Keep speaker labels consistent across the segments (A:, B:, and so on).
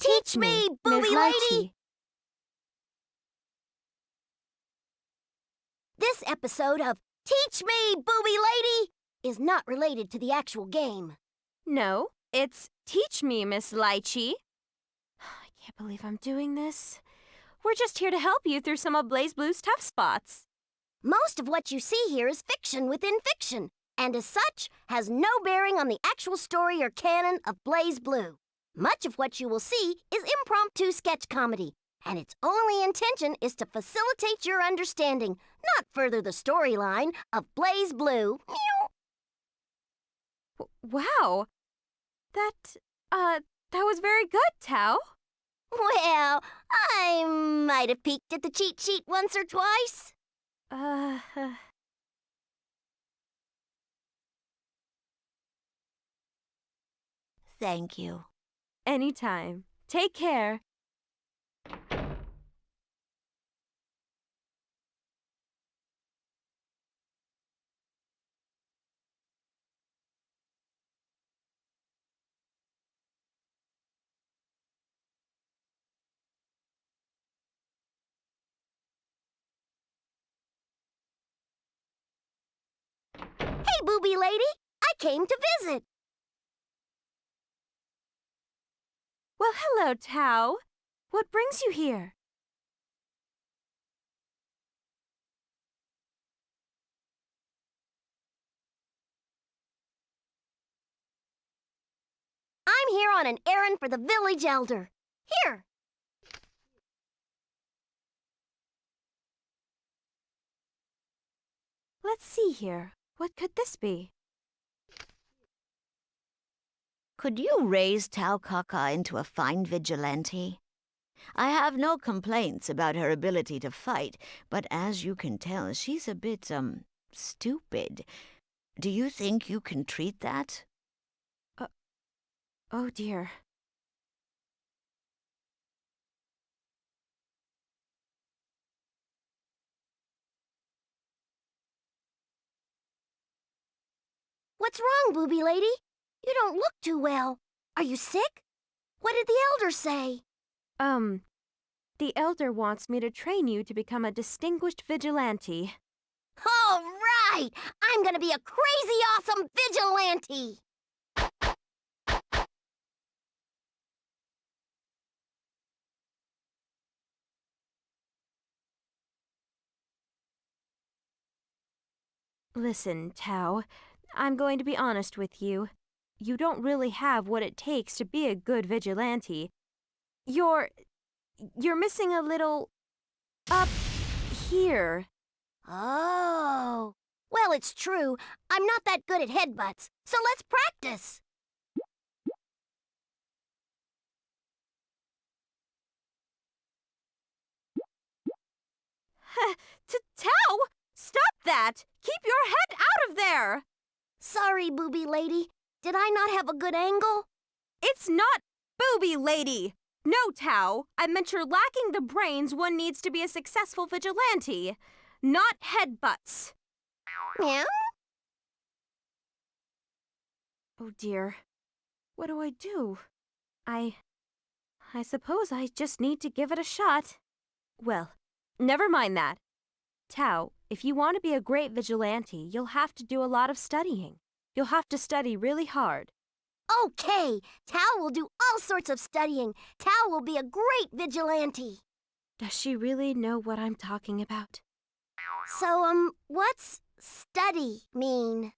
A: Teach me, booby lady! This episode of Teach Me, Booby Lady is not related to the actual game.
B: No, it's Teach Me, Miss Litchi. I can't believe I'm doing this. We're just here to help you through some of Blazblue's tough spots.
A: Most of what you see here is fiction within fiction, and as such, has no bearing on the actual story or canon of Blazblue. Much of what you will see is impromptu sketch comedy, and its only intention is to facilitate your understanding, not further the storyline of Blazblue.
B: Wow. That was very good, Tao.
A: Well, I might have peeked at the cheat sheet once or twice.
C: Thank you.
B: Anytime. Take care.
A: Hey, booby lady, I came to visit.
B: Well, hello, Tao. What brings you here?
A: I'm here on an errand for the village elder. Here.
B: Let's see here. What could this be?
C: Could you raise Tao Kaka into a fine vigilante? I have no complaints about her ability to fight, but as you can tell, she's a bit, stupid. Do you think you can treat that?
B: Oh, dear.
A: What's wrong, booby lady? You don't look too well. Are you sick? What did the elder say?
B: The elder wants me to train you to become a distinguished vigilante.
A: All right! I'm gonna be a crazy awesome vigilante!
B: Listen, Tao, I'm going to be honest with you. You don't really have what it takes to be a good vigilante. You're missing a little up here.
A: Oh. Well, it's true. I'm not that good at headbutts, so let's practice.
B: Tao! Stop that! Keep your head out of there!
A: Sorry, booby lady. Did I not have a good angle?
B: It's not booby lady! No, Tao! I meant you're lacking the brains one needs to be a successful vigilante. Not headbutts.
A: Meow?
B: Oh dear. What do I do? I suppose I just need to give it a shot. Well, never mind that. Tao, if you want to be a great vigilante, you'll have to do a lot of studying. You'll have to study really hard.
A: Okay, Tao will do all sorts of studying. Tao will be a great vigilante.
B: Does she really know what I'm talking about?
A: So, what's study mean?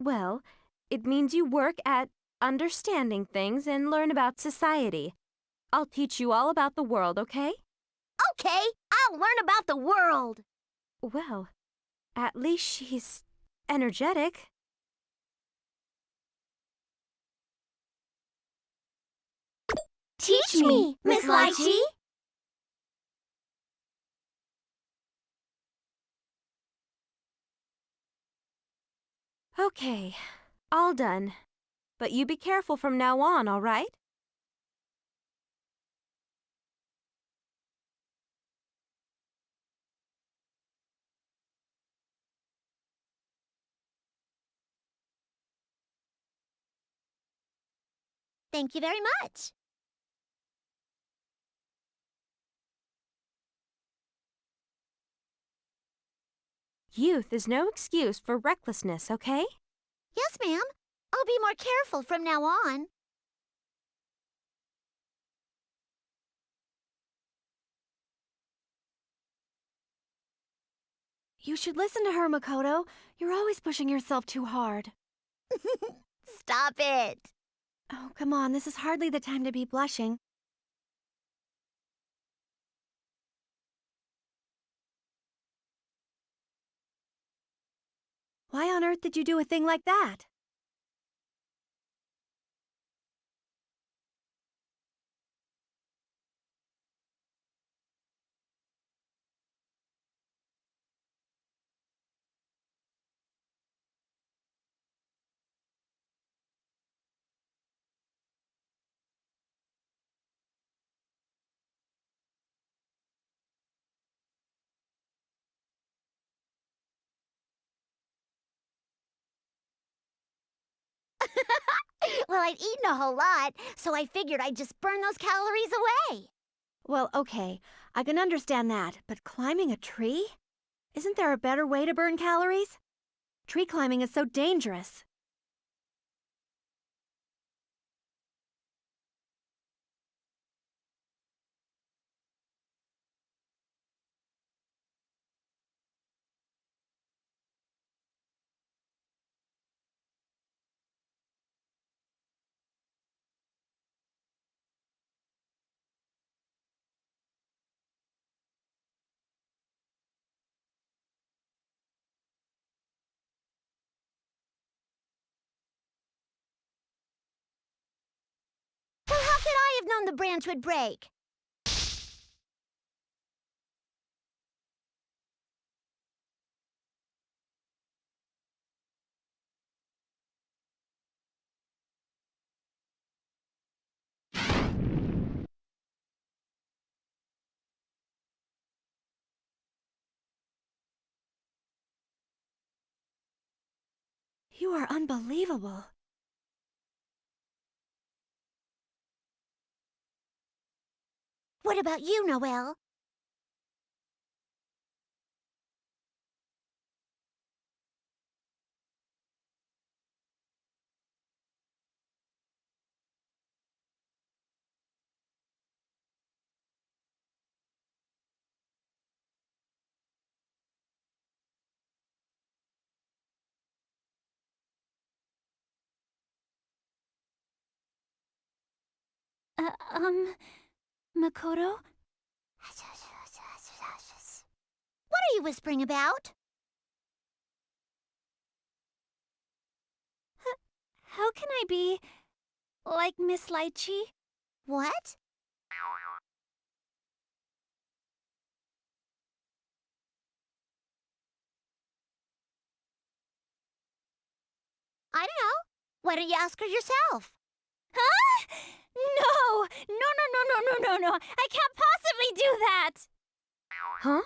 B: Well, it means you work at understanding things and learn about society. I'll teach you all about the world, okay?
A: Okay, I'll learn about the world.
B: Well, at least she's energetic.
A: Teach me, Miss Litchi.
B: Okay, all done. But you be careful from now on, all right?
A: Thank you very much.
B: Youth is no excuse for recklessness, okay?
A: Yes, ma'am. I'll be more careful from now on.
D: You should listen to her, Makoto. You're always pushing yourself too hard.
A: Stop it.
D: Oh, come on, this is hardly the time to be blushing. Why on earth did you do a thing like that?
A: Well, I'd eaten a whole lot, so I figured I'd just burn those calories away.
D: Well, okay, I can understand that, but climbing a tree? Isn't there a better way to burn calories? Tree climbing is so dangerous.
A: Well, how could I have known the branch would break?
D: You are unbelievable.
A: What about you, Noelle?
D: Makoto?
A: What are you whispering about?
D: How can I be like Miss Litchi?
A: What? I don't know. Why don't you ask her yourself?
D: Huh? No! No. I can't possibly do that!
B: Huh?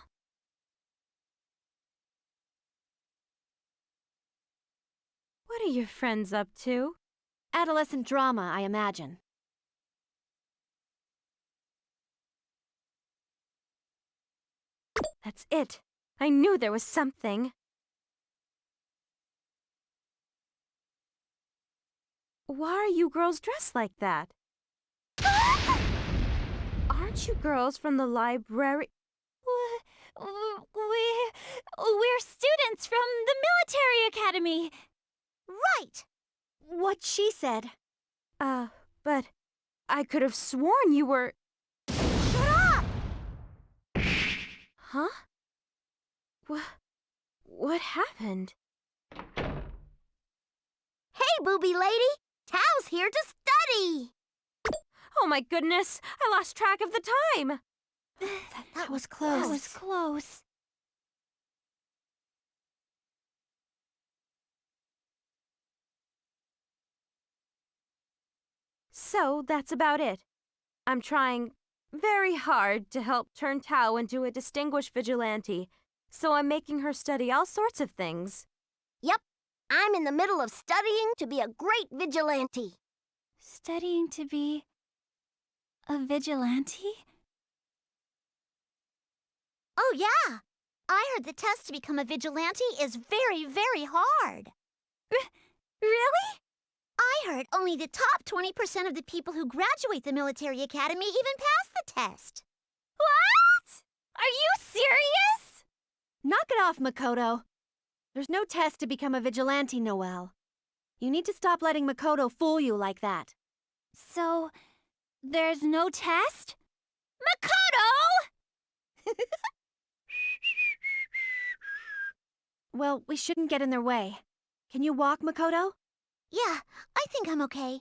B: What are your friends up to?
D: Adolescent drama, I imagine.
B: That's it. I knew there was something. Why are you girls dressed like that? Aren't you girls from the library?
D: We're students from the military academy.
A: Right!
D: What she said.
B: But I could have sworn you were...
A: Shut up!
B: Huh? What happened?
A: Hey, booby lady! Tao's here to study!
B: Oh my goodness! I lost track of the time!
D: That was close.
A: That was
D: close.
B: So that's about it. I'm trying very hard to help turn Tao into a distinguished vigilante, so I'm making her study all sorts of things.
A: Yep, I'm in the middle of studying to be a great vigilante.
E: Studying to be a vigilante?
A: Oh, yeah. I heard the test to become a vigilante is very, very hard.
E: Really?
A: I heard only the top 20% of the people who graduate the military academy even pass the test.
E: What? Are you serious?
D: Knock it off, Makoto. There's no test to become a vigilante, Noelle. You need to stop letting Makoto fool you like that.
E: So, there's no test? Makoto!
D: Well, we shouldn't get in their way. Can you walk, Makoto?
A: Yeah, I think I'm okay.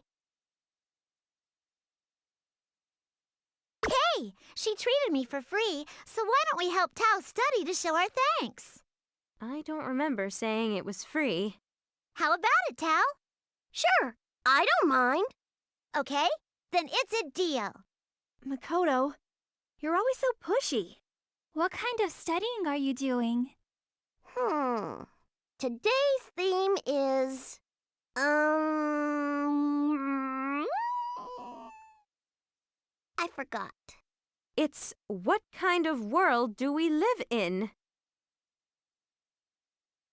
A: Hey, she treated me for free, so why don't we help Tao study to show our thanks?
B: I don't remember saying it was free.
A: How about it, Tao? Sure, I don't mind. Okay, then it's a deal.
D: Makoto, you're always so pushy.
E: What kind of studying are you doing?
A: Today's theme is, I forgot.
B: It's what kind of world do we live in?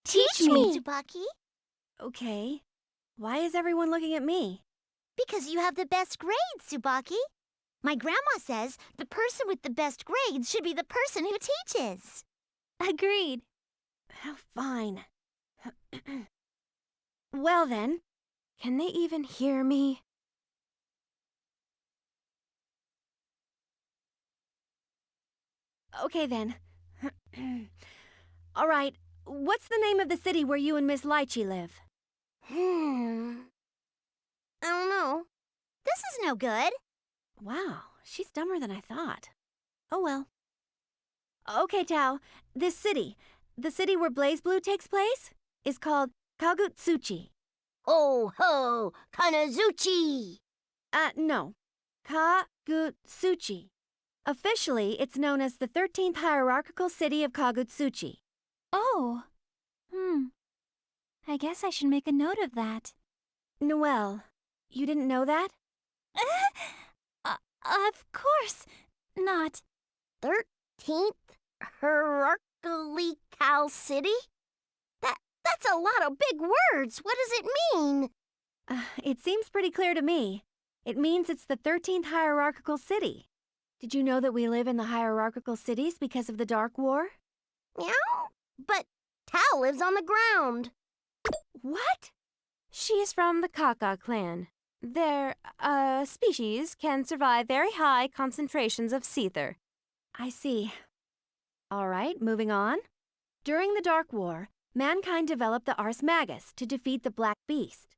A: Teach me, Tsubaki.
D: Okay. Why is everyone looking at me?
A: Because you have the best grades, Tsubaki. My grandma says the person with the best grades should be the person who teaches.
E: Agreed.
D: Oh, fine. Well then.
B: Can they even hear me?
D: Okay then. All right. What's the name of the city where you and Miss Litchi live?
A: I don't know. This is no good.
D: Wow, she's dumber than I thought. Oh well. Okay, Tao. This city, the city where Blazblue takes place, is called Kagutsuchi.
A: Oh ho, Kanazuchi.
D: No. Kagutsuchi. Officially, it's known as the 13th hierarchical city of Kagutsuchi.
E: Oh. I guess I should make a note of that.
D: Noelle, you didn't know that?
E: Of course not.
A: 13th hierarchically Cal City? That's a lot of big words. What does it mean?
D: It seems pretty clear to me. It means it's the 13th hierarchical city. Did you know that we live in the hierarchical cities because of the Dark War?
A: Meow? But Tao lives on the ground.
D: What?
B: She's from the Kaka clan. Their, species can survive very high concentrations of seether.
D: I see. All right, moving on. During the Dark War, mankind developed the Ars Magus to defeat the Black Beast.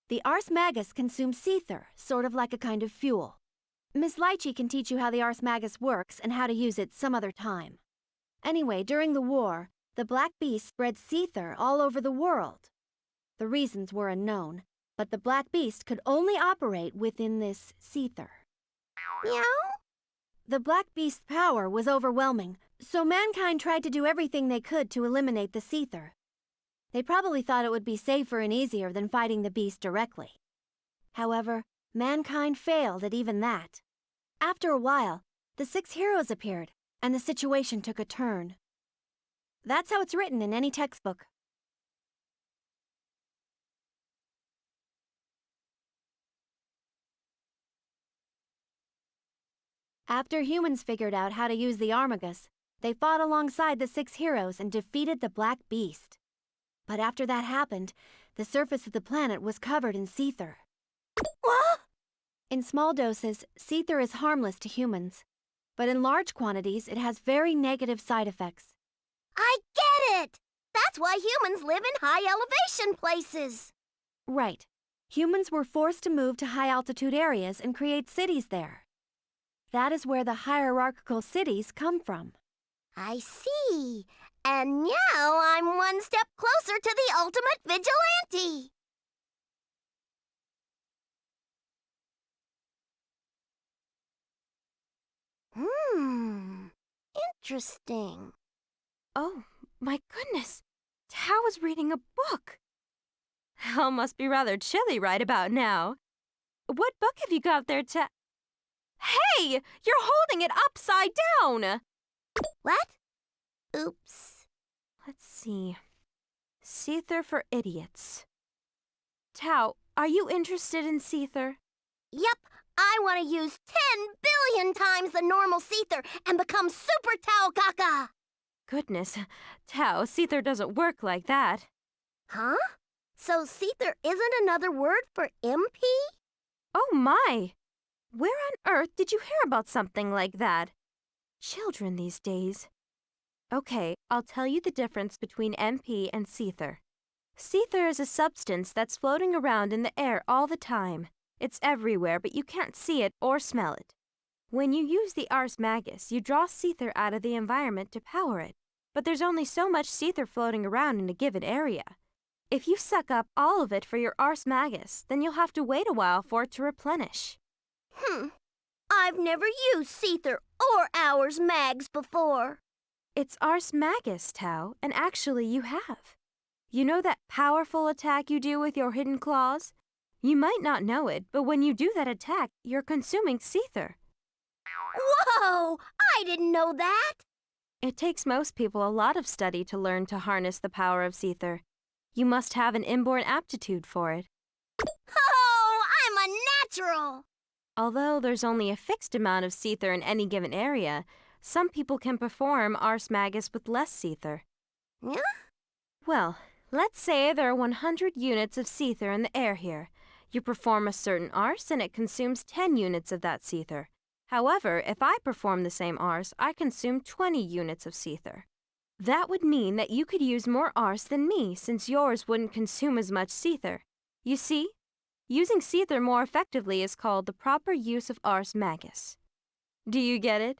D: The Ars Magus consumes seether, sort of like a kind of fuel. Miss Litchi can teach you how the Ars Magus works and how to use it some other time. Anyway, during the war, the Black Beast spread seether all over the world. The reasons were unknown, but the Black Beast could only operate within this seether.
A: Meow?
D: The Black Beast's power was overwhelming, so mankind tried to do everything they could to eliminate the seether. They probably thought it would be safer and easier than fighting the beast directly. However, mankind failed at even that. After a while, the 6 heroes appeared, and the situation took a turn. That's how it's written in any textbook. After humans figured out how to use the Armagus, they fought alongside the 6 heroes and defeated the Black Beast. But after that happened, the surface of the planet was covered in seether.
A: What?
D: In small doses, seether is harmless to humans, but in large quantities, it has very negative side effects.
A: I get it! That's why humans live in high elevation places.
D: Right. Humans were forced to move to high-altitude areas and create cities there. That is where the hierarchical cities come from.
A: I see. And now I'm one step closer to the ultimate vigilante. Interesting.
B: Oh, my goodness. Tao is reading a book. Hell must be rather chilly right about now. What book have you got there, Hey! You're holding it upside down!
A: What? Oops.
B: Let's see. Seether for Idiots. Tao, are you interested in Seether?
A: Yep, I want to use 10 billion times the normal Seether and become Super Tao Kaka!
B: Goodness, Tao, Seether doesn't work like that.
A: Huh? So Seether isn't another word for MP?
B: Oh my! Where on earth did you hear about something like that? Children these days. Okay, I'll tell you the difference between MP and Seether. Seether is a substance that's floating around in the air all the time. It's everywhere, but you can't see it or smell it. When you use the Ars Magus, you draw Seether out of the environment to power it. But there's only so much Seether floating around in a given area. If you suck up all of it for your Ars Magus, then you'll have to wait a while for it to replenish.
A: I've never used Seether or Ars Mags before.
B: It's Ars Magus, Tao, and actually you have. You know that powerful attack you do with your hidden claws? You might not know it, but when you do that attack, you're consuming Seether.
A: Whoa! I didn't know that!
B: It takes most people a lot of study to learn to harness the power of Seether. You must have an inborn aptitude for it.
A: Oh, I'm a natural!
B: Although there's only a fixed amount of Seether in any given area, some people can perform Ars Magus with less Seether.
A: Huh?
B: Well, let's say there are 100 units of Seether in the air here. You perform a certain Ars and it consumes 10 units of that Seether. However, if I perform the same Ars, I consume 20 units of Seether. That would mean that you could use more Ars than me, since yours wouldn't consume as much Seether. You see? Using Seether more effectively is called the proper use of Ars Magus. Do you get it?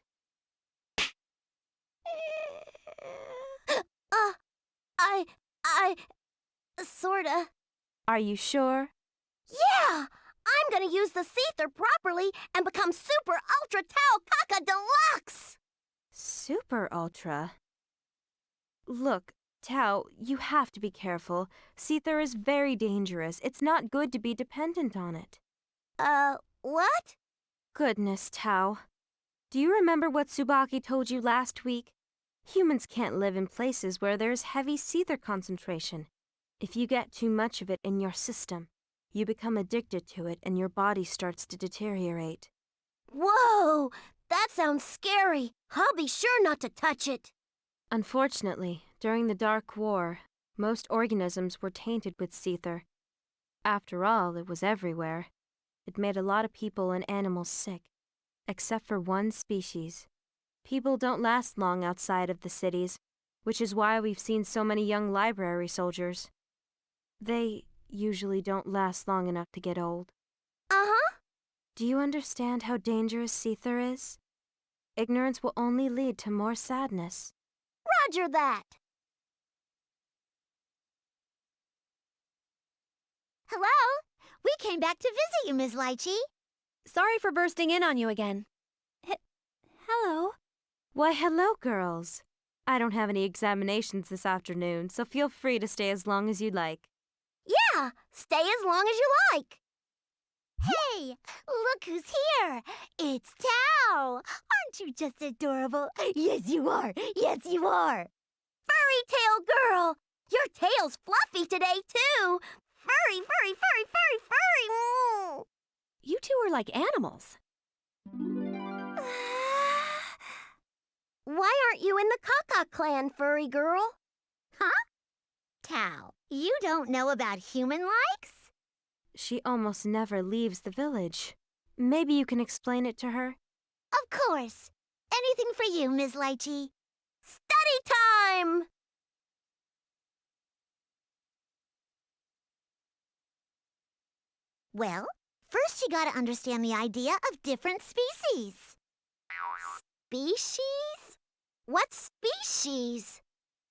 A: Sorta.
B: Are you sure?
A: Yeah! I'm gonna use the Seether properly and become Super Ultra Tao Kaka Deluxe!
B: Super Ultra. Look, Tao, you have to be careful. Seether is very dangerous. It's not good to be dependent on it.
A: What?
B: Goodness, Tao. Do you remember what Tsubaki told you last week? Humans can't live in places where there's heavy Seether concentration. If you get too much of it in your system, you become addicted to it and your body starts to deteriorate.
A: Whoa! That sounds scary. I'll be sure not to touch it.
B: Unfortunately, during the Dark War, most organisms were tainted with Seether. After all, it was everywhere. It made a lot of people and animals sick, except for one species. People don't last long outside of the cities, which is why we've seen so many young library soldiers. They usually don't last long enough to get old.
A: Uh-huh.
B: Do you understand how dangerous Seether is? Ignorance will only lead to more sadness.
A: Roger that.
C: Hello? We came back to visit you, Ms. Litchi.
D: Sorry for bursting in on you again.
E: Hello.
B: Why, hello, girls. I don't have any examinations this afternoon, so feel free to stay as long as you'd like.
A: Yeah, stay as long as you like.
C: Hey, look who's here. It's Tao. Aren't you just adorable? Yes, you are. Yes, you are.
A: Furry tail girl, your tail's fluffy today, too. Furry, furry, furry, furry, furry. Moo.
D: You two are like animals.
A: Why aren't you in the Kaka clan, furry girl?
C: Tao, you don't know about human likes?
B: She almost never leaves the village. Maybe you can explain it to her?
C: Of course. Anything for you, Ms. Litchi.
A: Study time!
C: Well, first you gotta understand the idea of different species.
A: Species? What's species?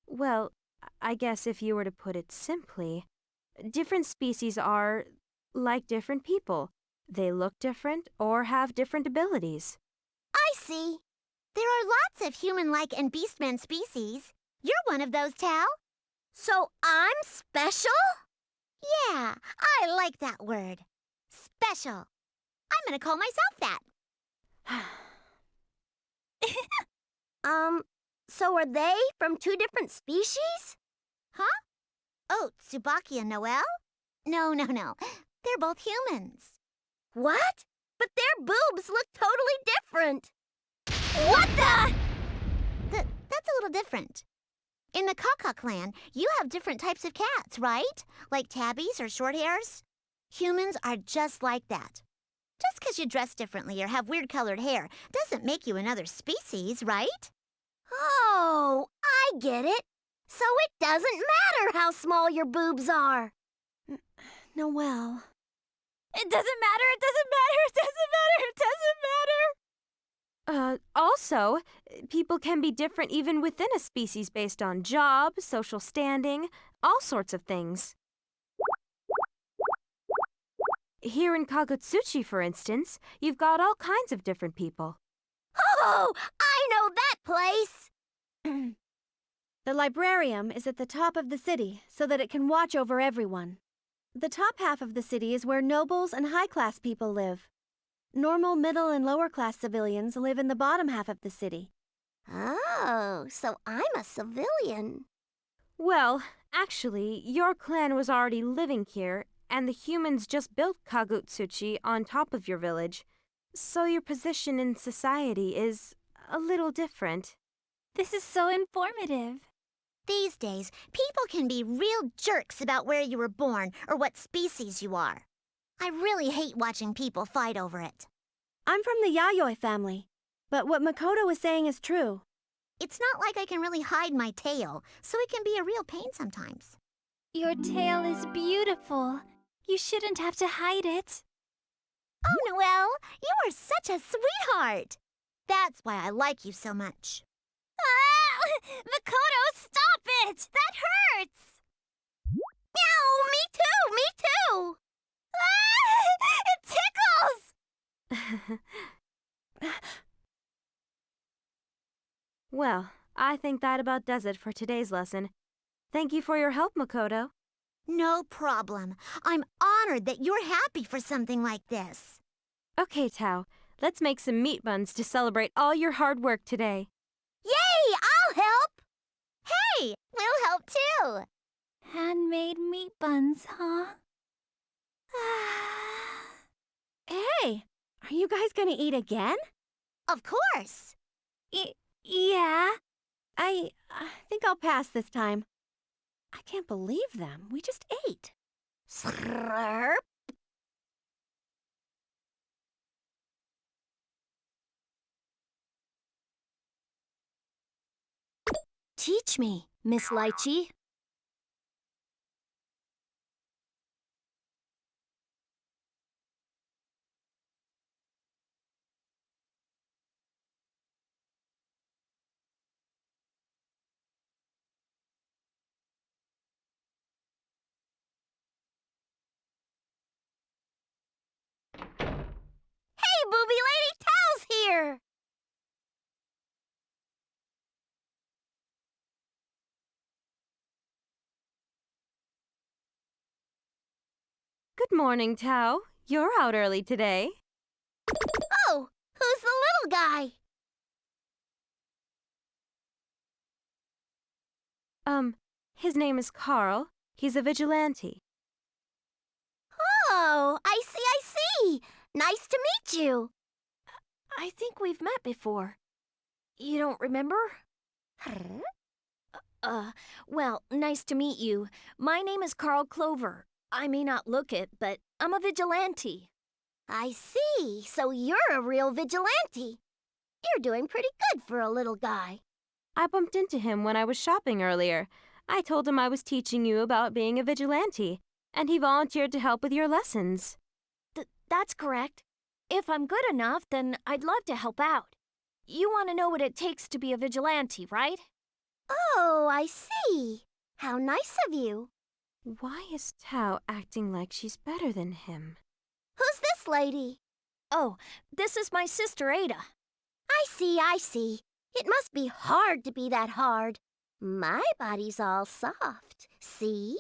B: Well, I guess if you were to put it simply, different species are like different people. They look different or have different abilities.
C: I see. There are lots of human-like and beastmen species. You're one of those, Tao.
A: So I'm special?
C: Yeah, I like that word. Special. gonna call myself that.
A: So are they from two different species?
C: Huh? Oh, Tsubaki and Noelle? No. They're both humans.
A: What? But their boobs look totally different. What the?
C: That's a little different. In the Kaka clan, you have different types of cats, right? Like tabbies or shorthairs? Humans are just like that. Just because you dress differently or have weird colored hair doesn't make you another species, right?
A: Oh, I get it. So it doesn't matter how small your boobs are.
D: Noelle.
E: It doesn't matter, it doesn't matter, it doesn't matter, it doesn't matter!
B: Also, people can be different even within a species based on job, social standing, all sorts of things. Here in Kagutsuchi, for instance, you've got all kinds of different people.
A: Oh, I know that place.
D: The librarium is at the top of the city so that it can watch over everyone. The top half of the city is where nobles and high-class people live. Normal, middle, and lower-class civilians live in the bottom half of the city.
A: Oh, so I'm a civilian.
B: Well, actually, your clan was already living here, and the humans just built Kagutsuchi on top of your village. So your position in society is a little different.
E: This is so informative.
C: These days, people can be real jerks about where you were born or what species you are. I really hate watching people fight over it.
D: I'm from the Yayoi family, but what Makoto was saying is true.
C: It's not like I can really hide my tail, so it can be a real pain sometimes.
E: Your tail is beautiful. You shouldn't have to hide it.
C: Oh, Noelle, you are such a sweetheart. That's why I like you so much.
E: Ah! Makoto, stop it! That hurts!
A: Meow, me too.
E: Ah! It tickles!
B: Well, I think that about does it for today's lesson. Thank you for your help, Makoto.
C: No problem. I'm honored that you're happy for something like this.
B: Okay, Tao, let's make some meat buns to celebrate all your hard work today.
A: Yay, I'll help.
C: Hey, we'll help too.
E: Handmade meat buns, huh?
D: Hey, are you guys gonna eat again?
C: Of course.
E: Yeah.
D: I think I'll pass this time. I can't believe them. We just ate.
A: Slurp. Teach me, Miss Litchi. Hey, Booby Lady, Tao's here!
B: Good morning, Tao. You're out early today.
A: Oh, who's the little guy?
B: His name is Carl. He's a vigilante.
A: Oh, I see. Nice to meet you.
E: I think we've met before. You don't remember? Well, nice to meet you. My name is Carl Clover. I may not look it, but I'm a vigilante.
A: I see. So you're a real vigilante. You're doing pretty good for a little guy.
B: I bumped into him when I was shopping earlier. I told him I was teaching you about being a vigilante, and he volunteered to help with your lessons.
E: That's correct. If I'm good enough, then I'd love to help out. You want to know what it takes to be a vigilante, right?
A: Oh, I see. How nice of you.
B: Why is Tao acting like she's better than him?
A: Who's this lady?
E: Oh, this is my sister Ada.
A: I see. It must be hard to be that hard. My body's all soft. See?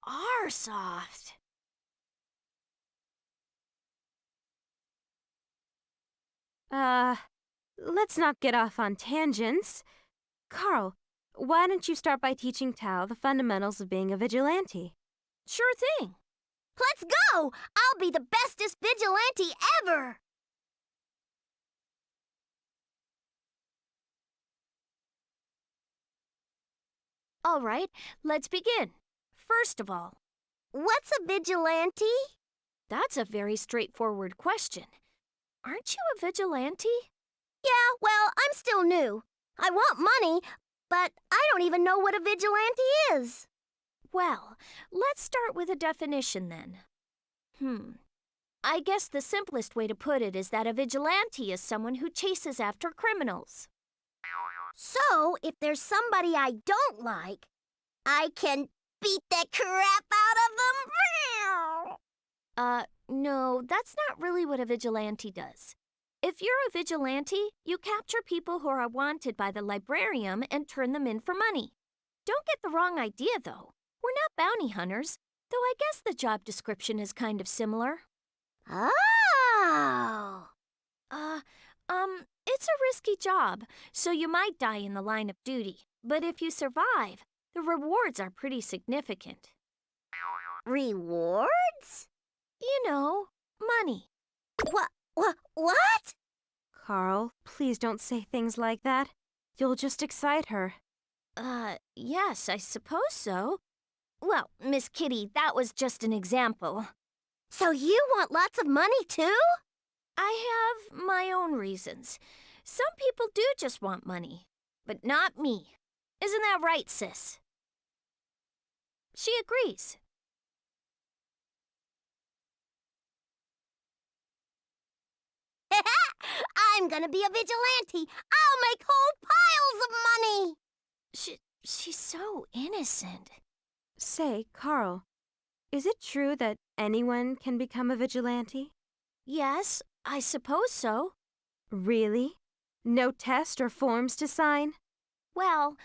E: are soft.
B: Let's not get off on tangents. Carl, why don't you start by teaching Tao the fundamentals of being a vigilante?
E: Sure thing.
A: Let's go! I'll be the bestest vigilante ever!
E: All right, let's begin. First of all,
A: What's a vigilante?
E: that's a very straightforward question. Aren't you a vigilante?
A: Yeah, well, I'm still new. I want money, but I don't even know what a vigilante is.
E: Well, let's start with a definition then. I guess the simplest way to put it is that a vigilante is someone who chases after criminals.
A: So, if there's somebody I don't like, I can beat the crap out of them?
E: No, that's not really what a vigilante does. If you're a vigilante, you capture people who are wanted by the librarian and turn them in for money. Don't get the wrong idea, though. We're not bounty hunters, though I guess the job description is kind of similar.
A: Oh!
E: It's a risky job, so you might die in the line of duty. But if you survive, the rewards are pretty significant.
A: Rewards?
E: You know, money.
A: What?
B: Carl, please don't say things like that. You'll just excite her.
E: Yes, I suppose so. Well, Miss Kitty, that was just an example.
A: So you want lots of money, too?
E: I have my own reasons. Some people do just want money, but not me. Isn't that right, sis? She agrees.
A: I'm gonna be a vigilante. I'll make whole piles of money.
E: She's so innocent.
B: Say, Carl, is it true that anyone can become a vigilante?
E: Yes, I suppose so.
B: Really? No test or forms to sign?
E: Well,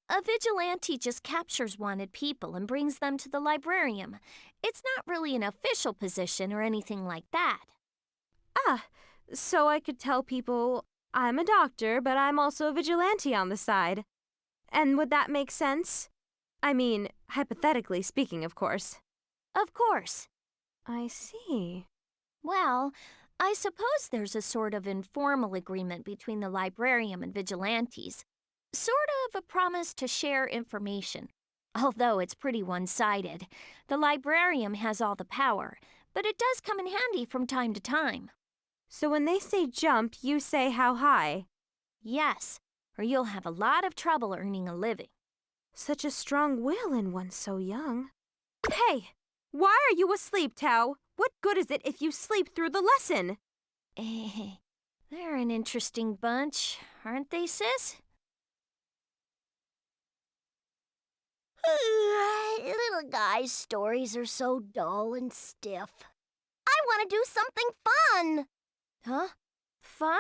E: a vigilante just captures wanted people and brings them to the librarian. It's not really an official position or anything like that.
B: Ah, so I could tell people, I'm a doctor, but I'm also a vigilante on the side. And would that make sense? I mean, hypothetically speaking, of course.
E: Of course.
B: I see.
E: Well, I suppose there's a sort of informal agreement between the librarian and vigilantes. Sort of a promise to share information. Although it's pretty one-sided. The librarian has all the power, but it does come in handy from time to time.
B: So when they say jump, you say how high?
E: Yes, or you'll have a lot of trouble earning a living.
B: Such a strong will in one so young. Hey, why are you asleep, Tao? What good is it if you sleep through the lesson?
E: They're an interesting bunch, aren't they, sis?
A: Little guy's stories are so dull and stiff. I want to do something fun.
E: Huh? Fun?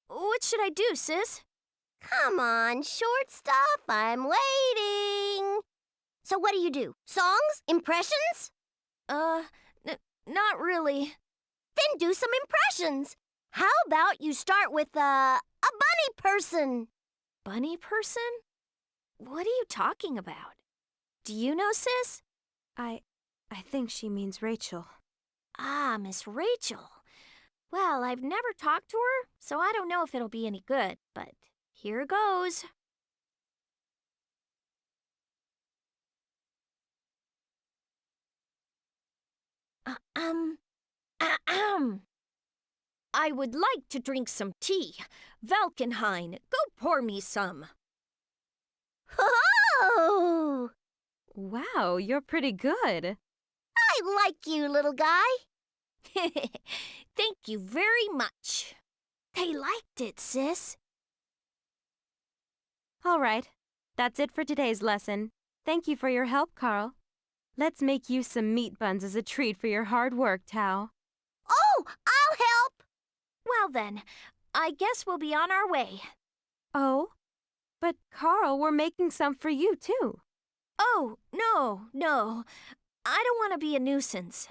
E: What should I do, sis?
A: Come on, short stuff, I'm waiting. So what do? Songs? Impressions?
E: Not really.
A: Then do some impressions. How about you start with a bunny person?
E: Bunny person? What are you talking about? Do you know, sis?
B: I think she means Rachel.
E: Ah, Miss Rachel. Well, I've never talked to her, so I don't know if it'll be any good, but here goes. I would like to drink some tea. Valkenhain, go pour me some.
A: Oh!
B: Wow, you're pretty good.
A: I like you, little guy.
E: Thank you very much. They liked it, sis.
B: All right, that's it for today's lesson. Thank you for your help, Carl. Let's make you some meat buns as a treat for your hard work, Tao.
A: Oh, I'll help.
E: Well then, I guess we'll be on our way.
B: Oh, but Carl, we're making some for you, too.
E: Oh, no. I don't want to be a nuisance.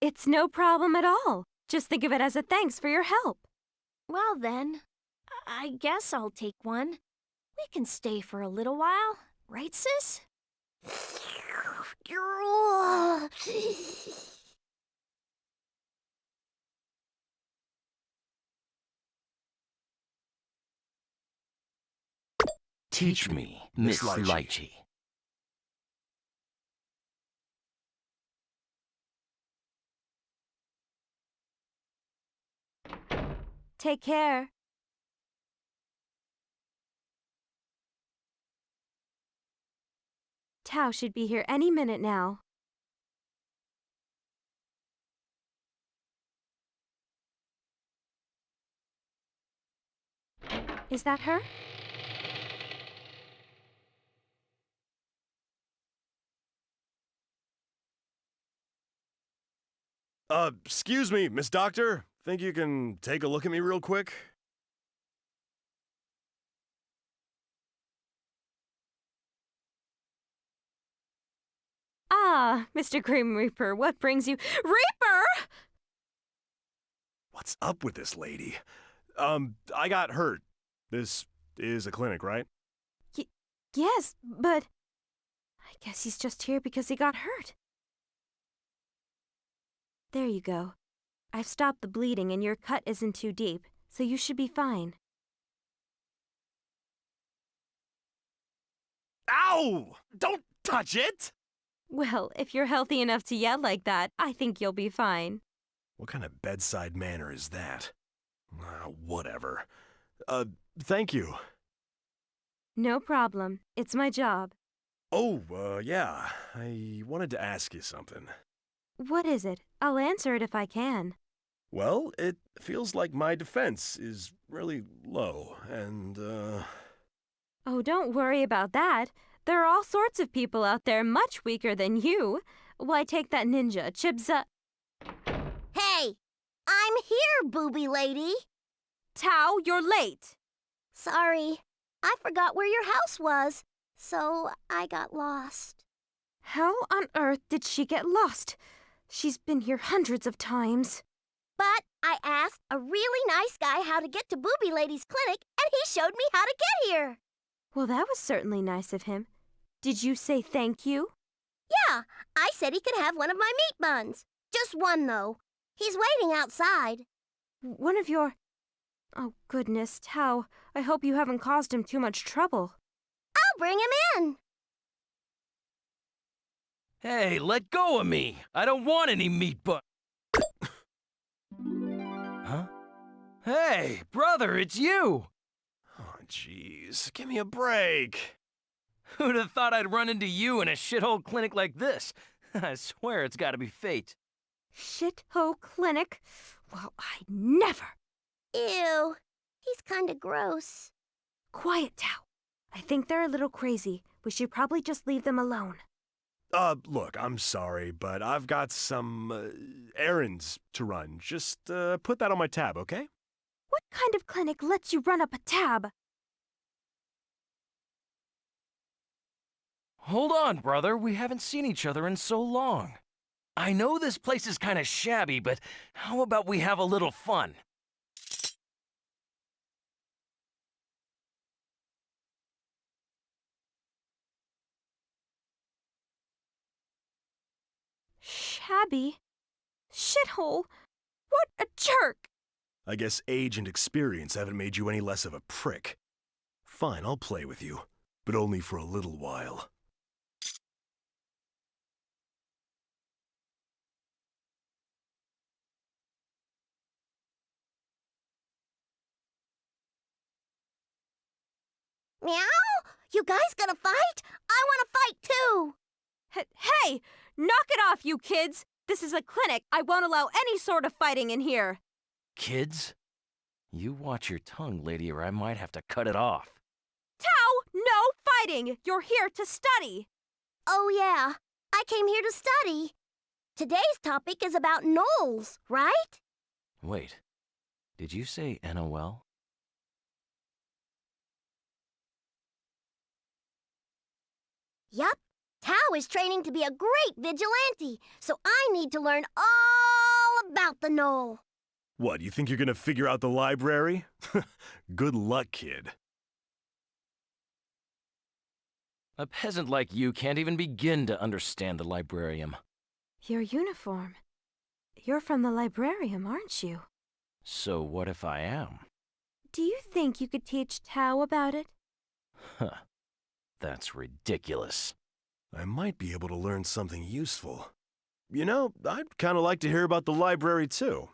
B: It's no problem at all. Just think of it as a thanks for your help.
E: Well then, I guess I'll take one. We can stay for a little while, right, sis?
F: Teach me, Miss Litchi.
B: Take care. Tao should be here any minute now. Is that her?
G: Excuse me, Miss Doctor. Think you can take a look at me real quick?
B: Ah, Mr. Grim Reaper, what brings you— Reaper!
G: What's up with this lady? I got hurt. This is a clinic, right?
B: Yes, but I guess he's just here because he got hurt. There you go. I've stopped the bleeding and your cut isn't too deep, so you should be fine.
G: Ow! Don't touch it!
B: Well, if you're healthy enough to yell like that, I think you'll be fine.
G: What kind of bedside manner is that? Whatever. Thank you.
B: No problem. It's my job.
G: Oh, yeah. I wanted to ask you something.
B: What is it? I'll answer it if I can.
G: Well, it feels like my defense is really low, and,
B: Oh, don't worry about that. There are all sorts of people out there much weaker than you. Why, take that ninja, Chibza—
A: Hey, I'm here, booby lady.
B: Tao, you're late!
A: Sorry, I forgot where your house was, so I got lost.
B: How on earth did she get lost? She's been here hundreds of times.
A: But I asked a really nice guy how to get to Booby Lady's clinic, and he showed me how to get here.
B: Well, that was certainly nice of him. Did you say thank you?
A: Yeah, I said he could have one of my meat buns. Just one, though. He's waiting outside.
B: One of your— Oh, goodness, Tao. I hope you haven't caused him too much trouble.
A: I'll bring him in.
F: Hey, let go of me! I don't want any meat Huh? Hey, brother, it's you!
G: oh, jeez, give me a break.
F: Who'd have thought I'd run into you in a shithole clinic like this? I swear it's gotta be fate.
B: Shithole clinic? Well, I never—
A: Ew, he's kinda gross.
B: Quiet, Tao. I think they're a little crazy. We should probably just leave them alone.
G: Look, I'm sorry, but I've got some, errands to run. Just, put that on my tab, okay?
B: What kind of clinic lets you run up a tab?
F: Hold on, brother. We haven't seen each other in so long. I know this place is kinda shabby, but how about we have a little fun?
B: Shabby? Shithole? What a jerk!
G: I guess age and experience haven't made you any less of a prick. Fine, I'll play with you, but only for a little while.
A: Meow? You guys gonna fight? I wanna fight too.
B: Hey! Knock it off, you kids! This is a clinic. I won't allow any sort of fighting in here.
F: Kids? You watch your tongue, lady, or I might have to cut it off.
B: Tao, no fighting! You're here to study!
A: Oh yeah, I came here to study. Today's topic is about gnolls, right?
F: Wait, did you say NOL?
A: Yup. Tao is training to be a great vigilante, so I need to learn all about the knoll.
G: What, you think you're gonna figure out the library? Good luck, kid.
F: A peasant like you can't even begin to understand the librarium.
B: Your uniform. You're from the librarium, aren't you?
F: So what if I am?
B: Do you think you could teach Tao about it?
F: Huh. That's ridiculous.
G: I might be able to learn something useful. You know, I'd kind of like to hear about the library, too.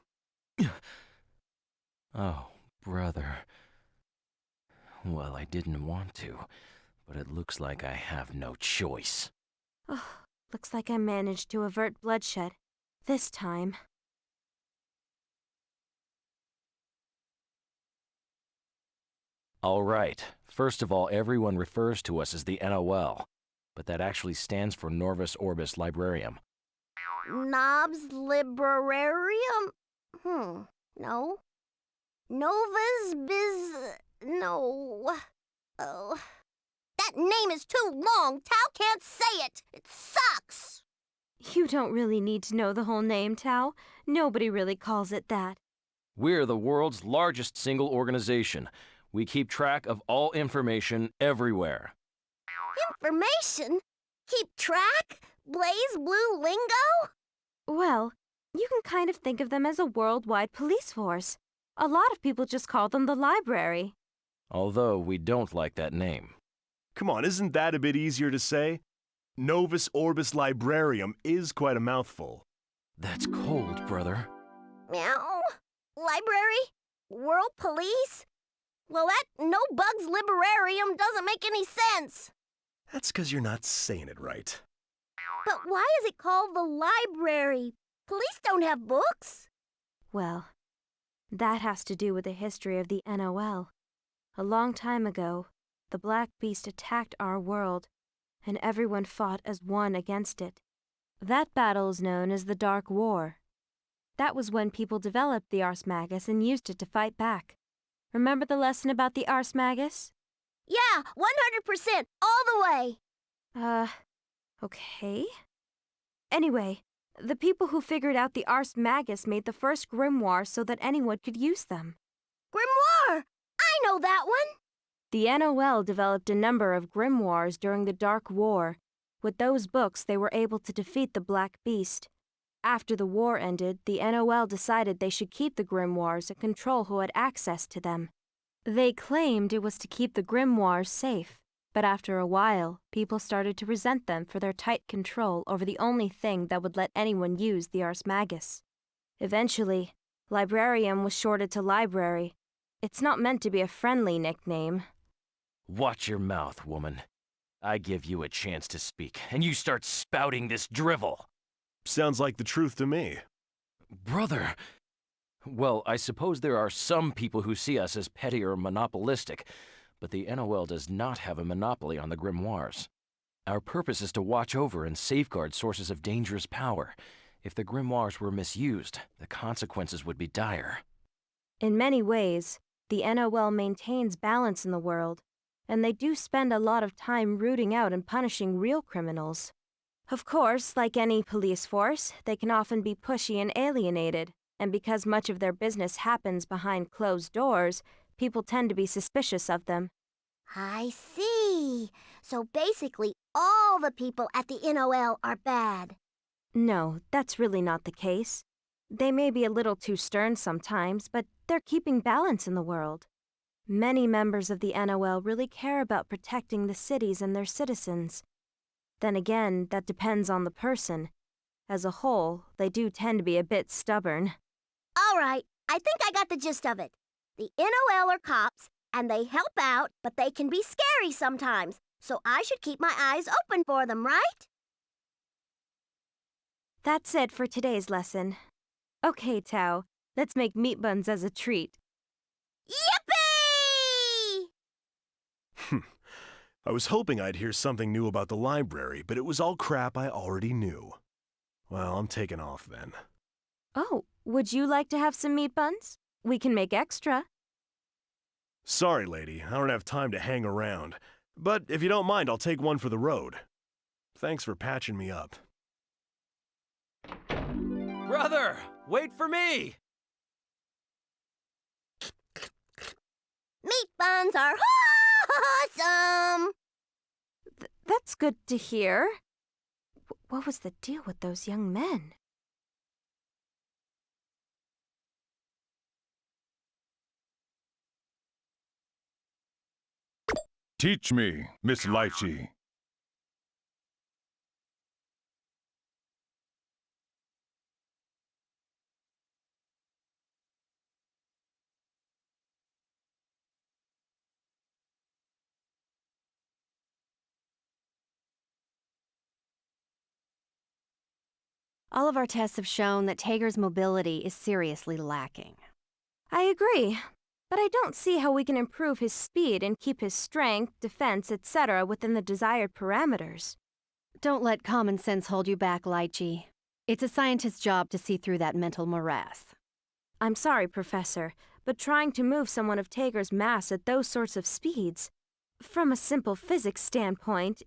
F: Oh, brother. Well, I didn't want to, but it looks like I have no choice.
B: Oh, looks like I managed to avert bloodshed. This time.
F: All right. First of all, everyone refers to us as the NOL, but that actually stands for Norvis Orbis Librarium.
A: Knobs Librarium? No. Nova's no. Oh. That name is too long. Tao can't say it. It sucks.
B: You don't really need to know the whole name, Tao. Nobody really calls it that.
F: We're the world's largest single organization. We keep track of all information everywhere.
A: Information? Keep track? Blazblue lingo?
B: Well, you can kind of think of them as a worldwide police force. A lot of people just call them the library.
F: Although we don't like that name.
G: Come on, isn't that a bit easier to say? Novus Orbis Librarium is quite a mouthful.
F: That's cold, brother.
A: Meow. Library? World police? Well, that no bugs librarium doesn't make any sense.
G: That's because you're not saying it right.
A: But why is it called the library? Police don't have books.
B: Well, that has to do with the history of the NOL. A long time ago, the Black Beast attacked our world, and everyone fought as one against it. That battle is known as the Dark War. That was when people developed the Ars Magus and used it to fight back. Remember the lesson about the Ars Magus?
A: Yeah, 100%, all the way.
B: Okay. Anyway, the people who figured out the Ars Magus made the first grimoires so that anyone could use them.
A: Grimoire! I know that one.
B: The NOL developed a number of grimoires during the Dark War. With those books, they were able to defeat the Black Beast. After the war ended, the NOL decided they should keep the grimoires and control who had access to them. They claimed it was to keep the grimoires safe, but after a while, people started to resent them for their tight control over the only thing that would let anyone use the Ars Magus. Eventually, Librarium was shorted to Library. It's not meant to be a friendly nickname.
F: Watch your mouth, woman. I give you a chance to speak, and you start spouting this drivel.
G: Sounds like the truth to me.
F: Brother! Well, I suppose there are some people who see us as petty or monopolistic, but the NOL does not have a monopoly on the grimoires. Our purpose is to watch over and safeguard sources of dangerous power. If the grimoires were misused, the consequences would be dire.
B: In many ways, the NOL maintains balance in the world, and they do spend a lot of time rooting out and punishing real criminals. Of course, like any police force, they can often be pushy and alienated, and because much of their business happens behind closed doors, people tend to be suspicious of them.
A: I see. So basically, all the people at the NOL are bad.
B: No, that's really not the case. They may be a little too stern sometimes, but they're keeping balance in the world. Many members of the NOL really care about protecting the cities and their citizens. Then again, that depends on the person. As a whole, they do tend to be a bit stubborn.
A: All right, I think I got the gist of it. The NOL are cops, and they help out, but they can be scary sometimes. So I should keep my eyes open for them, right?
B: That's it for today's lesson. Okay, Tao, let's make meat buns as a treat.
A: Yippee!
G: I was hoping I'd hear something new about the library, but it was all crap I already knew. Well, I'm taking off then.
B: Oh, would you like to have some meat buns? We can make extra.
G: Sorry, lady, I don't have time to hang around. But if you don't mind, I'll take one for the road. Thanks for patching me up.
F: Brother, wait for me!
A: Meat buns are awesome!
B: That's good to hear. What was the deal with those young men?
H: Teach me, Miss Litchi.
D: All of our tests have shown that Tager's mobility is seriously lacking.
B: I agree, but I don't see how we can improve his speed and keep his strength, defense, etc. within the desired parameters.
D: Don't let common sense hold you back, Litchi. It's a scientist's job to see through that mental morass.
B: I'm sorry, Professor, but trying to move someone of Tager's mass at those sorts of speeds, from a simple physics standpoint,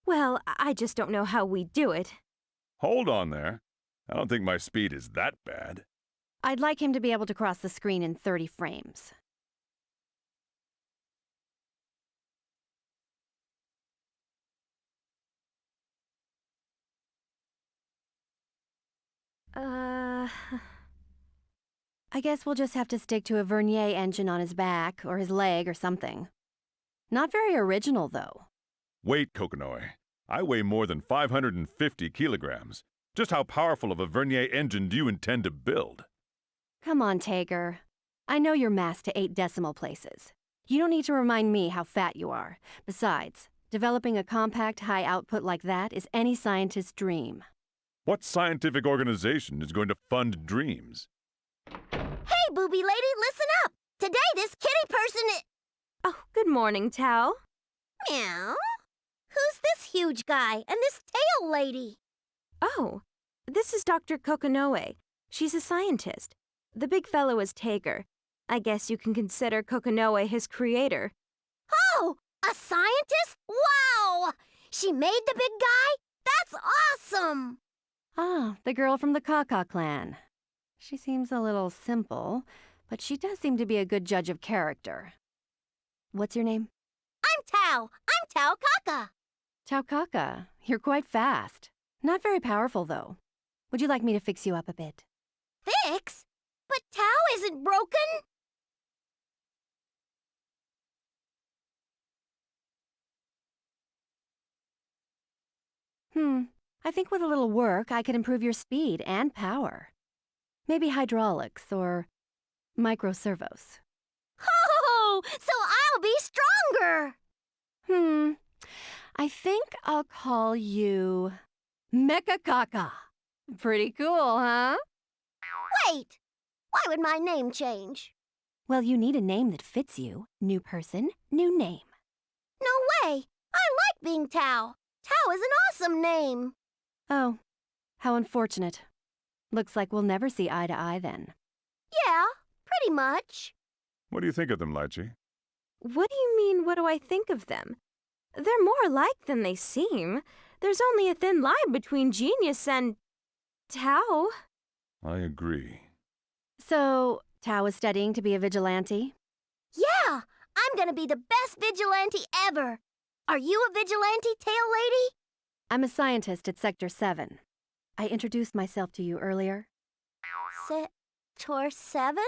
B: well, I just don't know how we do it.
H: Hold on there. I don't think my speed is that bad.
D: I'd like him to be able to cross the screen in 30 frames. I guess we'll just have to stick to a Vernier engine on his back, or his leg, or something. Not very original, though.
H: Wait, Kokonoi. I weigh more than 550 kilograms. Just how powerful of a Vernier engine do you intend to build?
D: Come on, Tager. I know you're massed to 8 decimal places. You don't need to remind me how fat you are. Besides, developing a compact, high output like that is any scientist's dream.
H: What scientific organization is going to fund dreams?
A: Hey, booby lady, listen up! Today this kitty person
B: Oh, good morning, Tao.
A: Meow? Who's this huge guy and this tail lady?
B: Oh, this is Dr. Kokonoe. She's a scientist. The big fellow is Tager. I guess you can consider Kokonoe his creator.
A: Oh, a scientist? Wow! She made the big guy? That's awesome!
D: Ah, the girl from the Kaka clan. She seems a little simple, but she does seem to be a good judge of character. What's your name?
A: I'm Tao. I'm Tao Kaka.
D: Tao Kaka. You're quite fast. Not very powerful, though. Would you like me to fix you up a bit?
A: Fix? But Tao isn't broken.
D: I think with a little work, I could improve your speed and power. Maybe hydraulics or microservos.
A: Oh, so I'll be stronger.
D: I think I'll call you Mecha Kaka. Pretty cool, huh?
A: Wait, why would my name change?
D: Well, you need a name that fits you. New person, new name.
A: No way. I like being Tao. Tao is an awesome name.
D: Oh, how unfortunate. Looks like we'll never see eye to eye then.
A: Yeah, pretty much.
H: What do you think of them, Litchi?
B: What do you mean, what do I think of them? They're more alike than they seem. There's only a thin line between genius and Tao.
H: I agree.
D: So, Tao is studying to be a vigilante?
A: Yeah, I'm gonna be the best vigilante ever. Are you a vigilante, tail lady?
D: I'm a scientist at Sector 7. I introduced myself to you earlier.
A: Sector 7?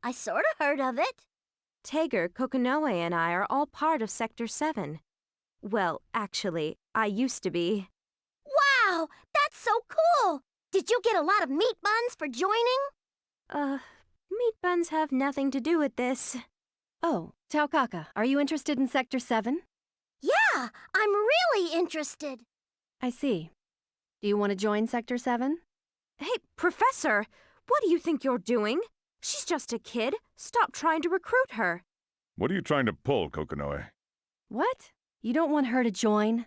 A: I sorta heard of it.
B: Tager, Kokonoe, and I are all part of Sector 7. Well, actually, I used to be.
A: Wow, that's so cool. Did you get a lot of meat buns for joining?
B: Meat buns have nothing to do with this.
D: Oh, Tao Kaka, are you interested in Sector 7?
A: Yeah, I'm really interested.
D: I see. Do you want to join Sector 7?
B: Hey, Professor, what do you think you're doing? She's just a kid. Stop trying to recruit her.
H: What are you trying to pull, Kokonoi?
D: What? You don't want her to join?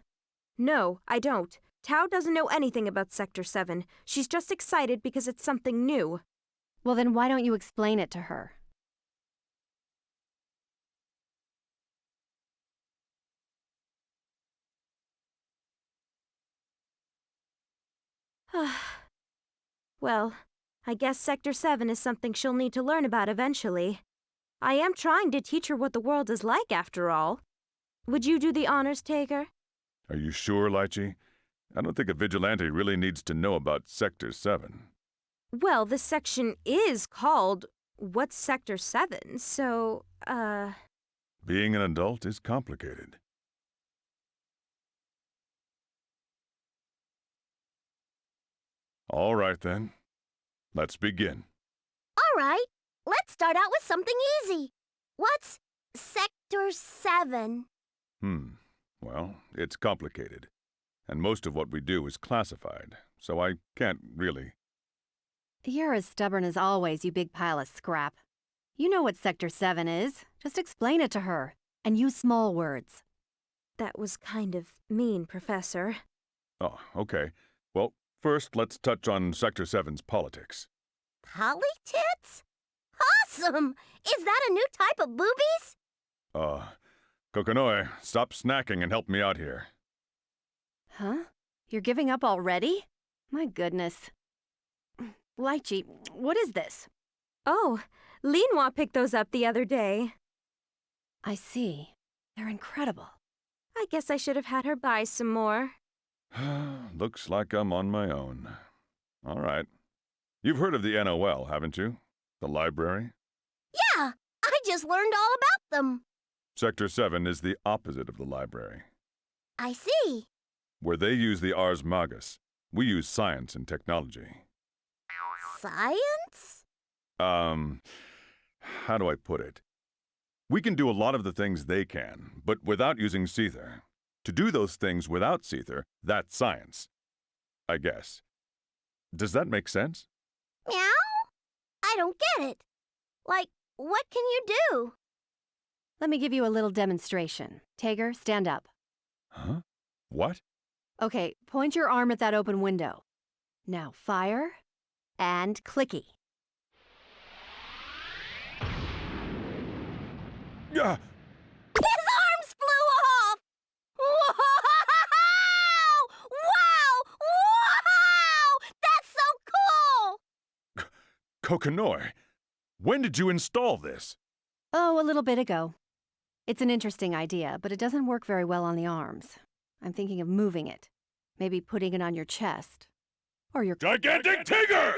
B: No, I don't. Tao doesn't know anything about Sector 7. She's just excited because it's something new.
D: Well, then why don't you explain it to her?
B: Well, I guess Sector 7 is something she'll need to learn about eventually. I am trying to teach her what the world is like, after all. Would you do the honors, Tager?
H: Are you sure, Litchi? I don't think a vigilante really needs to know about Sector 7.
B: Well, this section is called What's Sector 7, so,
H: Being an adult is complicated. All right, then. Let's begin.
A: All right, let's start out with something easy. What's Sector 7?
H: Well, it's complicated. And most of what we do is classified, so I can't really.
D: You're as stubborn as always, you big pile of scrap. You know what Sector 7 is. Just explain it to her. And use small words.
B: that was kind of mean, Professor.
H: Oh, okay. Well, first, let's touch on Sector 7's politics.
A: Polytits? Awesome! Is that a new type of boobies?
H: Kokonoi, stop snacking and help me out here.
D: Huh? You're giving up already? My goodness. Litchi, what is this?
B: Oh, Linhua picked those up the other day.
D: I see. They're incredible.
B: I guess I should have had her buy some more.
H: Looks like I'm on my own. All right. You've heard of the NOL, haven't you? The library?
A: Yeah, I just learned all about them.
H: Sector 7 is the opposite of the library.
A: I see.
H: Where they use the Ars Magus, we use science and technology.
A: Science?
H: How do I put it? We can do a lot of the things they can, but without using Seether. To do those things without Seether, that's science. I guess. Does that make sense?
A: Meow? I don't get it. Like, what can you do?
D: Let me give you a little demonstration. Tager, stand up.
H: Huh? What?
D: Okay, point your arm at that open window. Now fire and clicky.
H: Yeah.
A: His arms flew off! Wow! Wow! Wow! That's so cool!
H: Kokonoi, when did you install this?
D: Oh, a little bit ago. It's an interesting idea, but it doesn't work very well on the arms. I'm thinking of moving it. Maybe putting it on your chest. Or your...
H: Gigantic Tiger!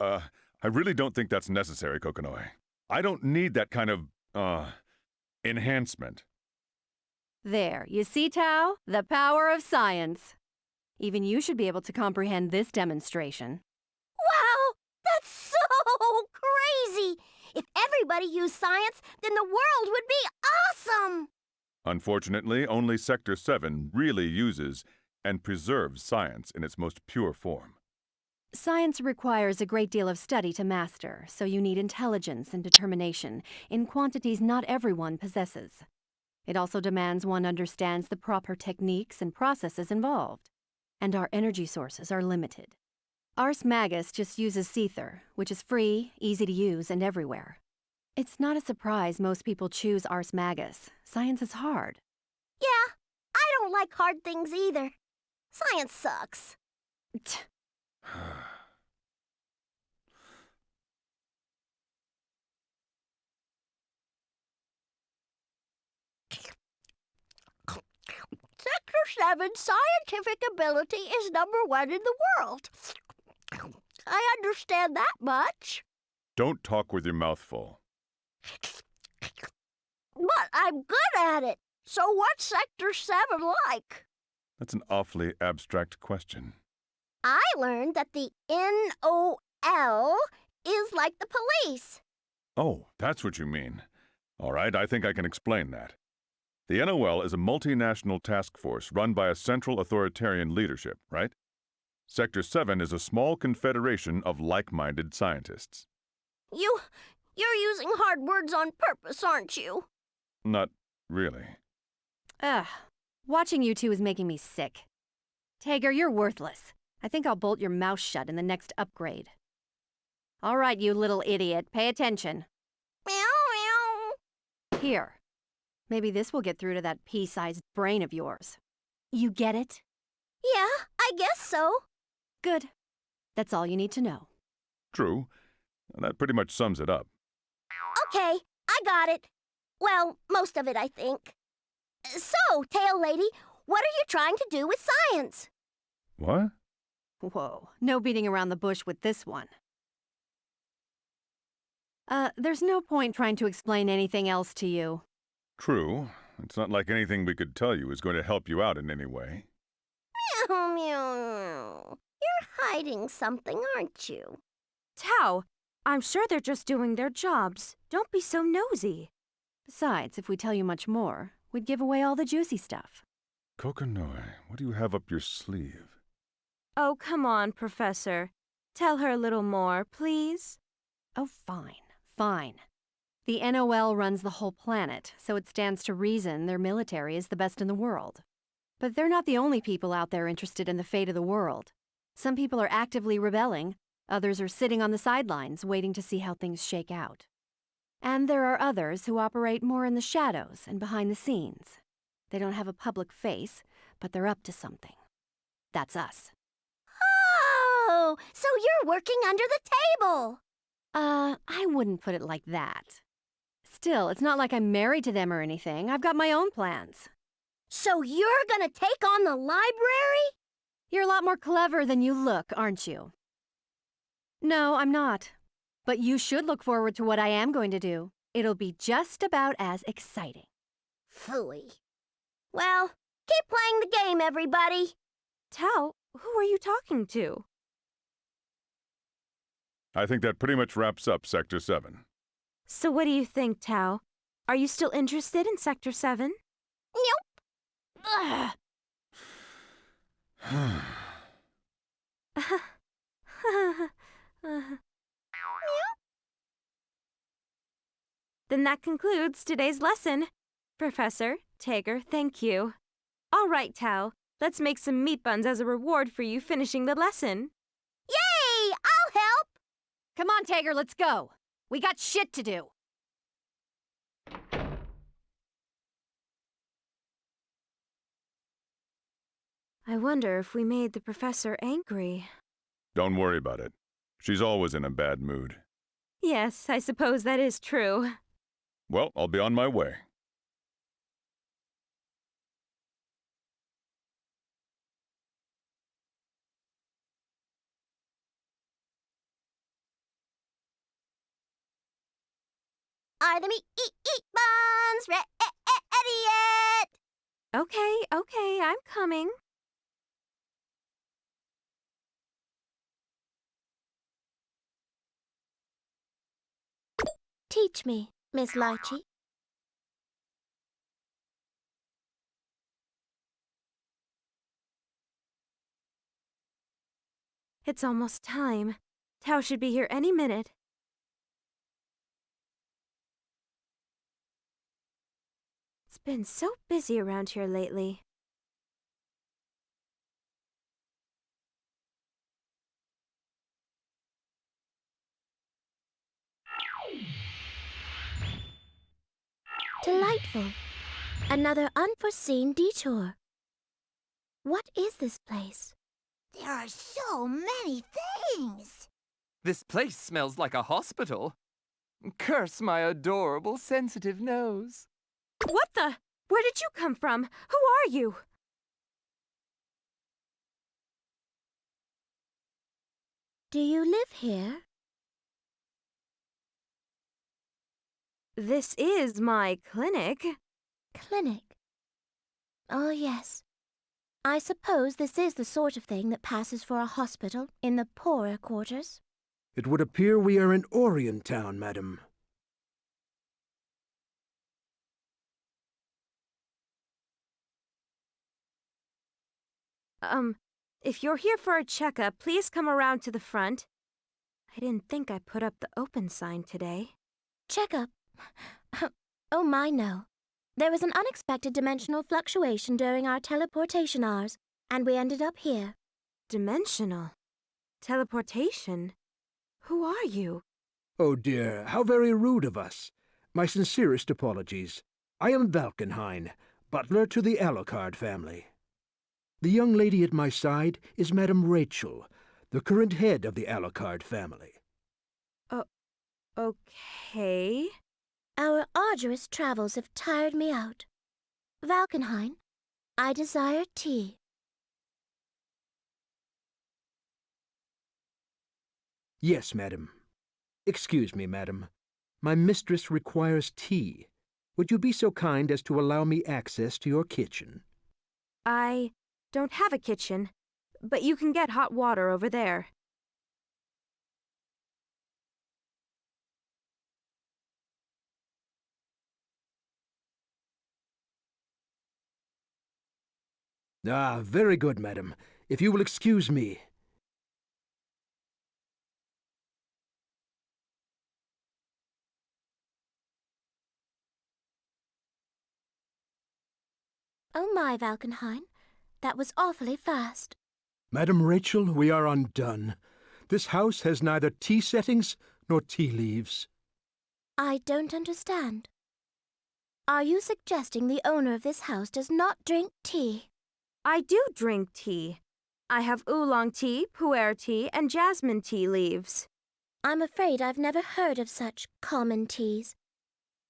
H: I really don't think that's necessary, Kokonoi. I don't need that kind of, enhancement.
D: There, you see, Tao? The power of science. Even you should be able to comprehend this demonstration.
A: Wow! That's so crazy! If everybody used science, then the world would be awesome!
H: Unfortunately, only Sector 7 really uses and preserves science in its most pure form.
D: Science requires a great deal of study to master, so you need intelligence and determination in quantities not everyone possesses. It also demands one understands the proper techniques and processes involved. And our energy sources are limited. Ars Magus just uses Seether, which is free, easy to use, and everywhere. It's not a surprise most people choose Ars Magus. Science is hard.
A: Yeah, I don't like hard things either. Science sucks. Sector 7's scientific ability is #1 in the world. I understand that much.
H: Don't talk with your mouth full.
A: But I'm good at it. So what's Sector 7 like?
H: That's an awfully abstract question.
A: I learned that the NOL is like the police.
H: Oh, that's what you mean. All right, I think I can explain that. The NOL is a multinational task force run by a central authoritarian leadership, right? Sector 7 is a small confederation of like-minded scientists.
A: You're using hard words on purpose, aren't you?
H: Not really.
D: Ugh, watching you two is making me sick. Tager, you're worthless. I think I'll bolt your mouth shut in the next upgrade. All right, you little idiot, pay attention.
A: Meow, meow.
D: Here. Maybe this will get through to that pea-sized brain of yours. You get it?
A: Yeah, I guess so.
D: Good. That's all you need to know.
H: True. That pretty much sums it up.
A: Okay, I got it. Well, most of it, I think. So, Tail Lady, what are you trying to do with science?
H: What?
D: Whoa, no beating around the bush with this one. There's no point trying to explain anything else to you.
H: True. It's not like anything we could tell you is going to help you out in any way.
A: Meow, meow, meow. You're hiding something, aren't you?
B: Tao, I'm sure they're just doing their jobs. Don't be so nosy.
D: Besides, if we tell you much more, we'd give away all the juicy stuff.
H: Kokonoi, what do you have up your sleeve?
B: Oh, come on, Professor. Tell her a little more, please.
D: Oh, fine, fine. The NOL runs the whole planet, so it stands to reason their military is the best in the world. But they're not the only people out there interested in the fate of the world. Some people are actively rebelling, others are sitting on the sidelines waiting to see how things shake out. And there are others who operate more in the shadows and behind the scenes. They don't have a public face, but they're up to something. That's us.
A: Oh, so you're working under the table.
D: I wouldn't put it like that. Still, it's not like I'm married to them or anything. I've got my own plans.
A: So you're gonna take on the library?
D: You're a lot more clever than you look, aren't you? No, I'm not. But you should look forward to what I am going to do. It'll be just about as exciting.
A: Phooey. Well, keep playing the game, everybody.
B: Tao, who are you talking to?
H: I think that pretty much wraps up Sector 7.
B: So what do you think, Tao? Are you still interested in Sector 7?
A: Nope. Ugh.
B: Then that concludes today's lesson. Professor, Tager, thank you. All right, Tao, let's make some meat buns as a reward for you finishing the lesson.
A: Yay! I'll help.
D: Come on, Tager, let's go. We got shit to do.
B: I wonder if we made the professor angry.
H: Don't worry about it. She's always in a bad mood.
B: Yes, I suppose that is true.
H: Well, I'll be on my way.
A: Are the meat buns ready yet?
B: Okay, I'm coming.
A: Teach me, Miss Litchi.
B: It's almost time. Tao should be here any minute. It's been so busy around here lately.
A: Delightful. Another unforeseen detour. What is this place? There are so many things.
I: This place smells like a hospital. Curse my adorable, sensitive nose.
B: What the? Where did you come from? Who are you?
A: Do you live here?
B: This is my clinic.
A: Clinic. Oh, yes. I suppose this is the sort of thing that passes for a hospital in the poorer quarters.
J: It would appear we are in Orient Town, madam.
B: If you're here for a checkup, please come around to the front. I didn't think I put up the open sign today.
A: Checkup? Oh, my, no. There was an unexpected dimensional fluctuation during our teleportation hours, and we ended up here.
B: Dimensional? Teleportation? Who are you?
J: Oh dear, how very rude of us. My sincerest apologies. I am Valkenhayn, butler to the Alucard family. The young lady at my side is Madame Rachel, the current head of the Alucard family.
B: Okay.
A: Our arduous travels have tired me out. Valkenhayn, I desire tea.
J: Yes, madam. Excuse me, madam. My mistress requires tea. Would you be so kind as to allow me access to your kitchen?
B: I don't have a kitchen, but you can get hot water over there.
J: Ah, very good, madam. If you will excuse me.
A: Oh my, Valkenhayn, that was awfully fast.
J: Madam Rachel, we are undone. This house has neither tea settings nor tea leaves.
A: I don't understand. Are you suggesting the owner of this house does not drink tea?
B: I do drink tea. I have oolong tea, pu'er tea, and jasmine tea leaves.
A: I'm afraid I've never heard of such common teas.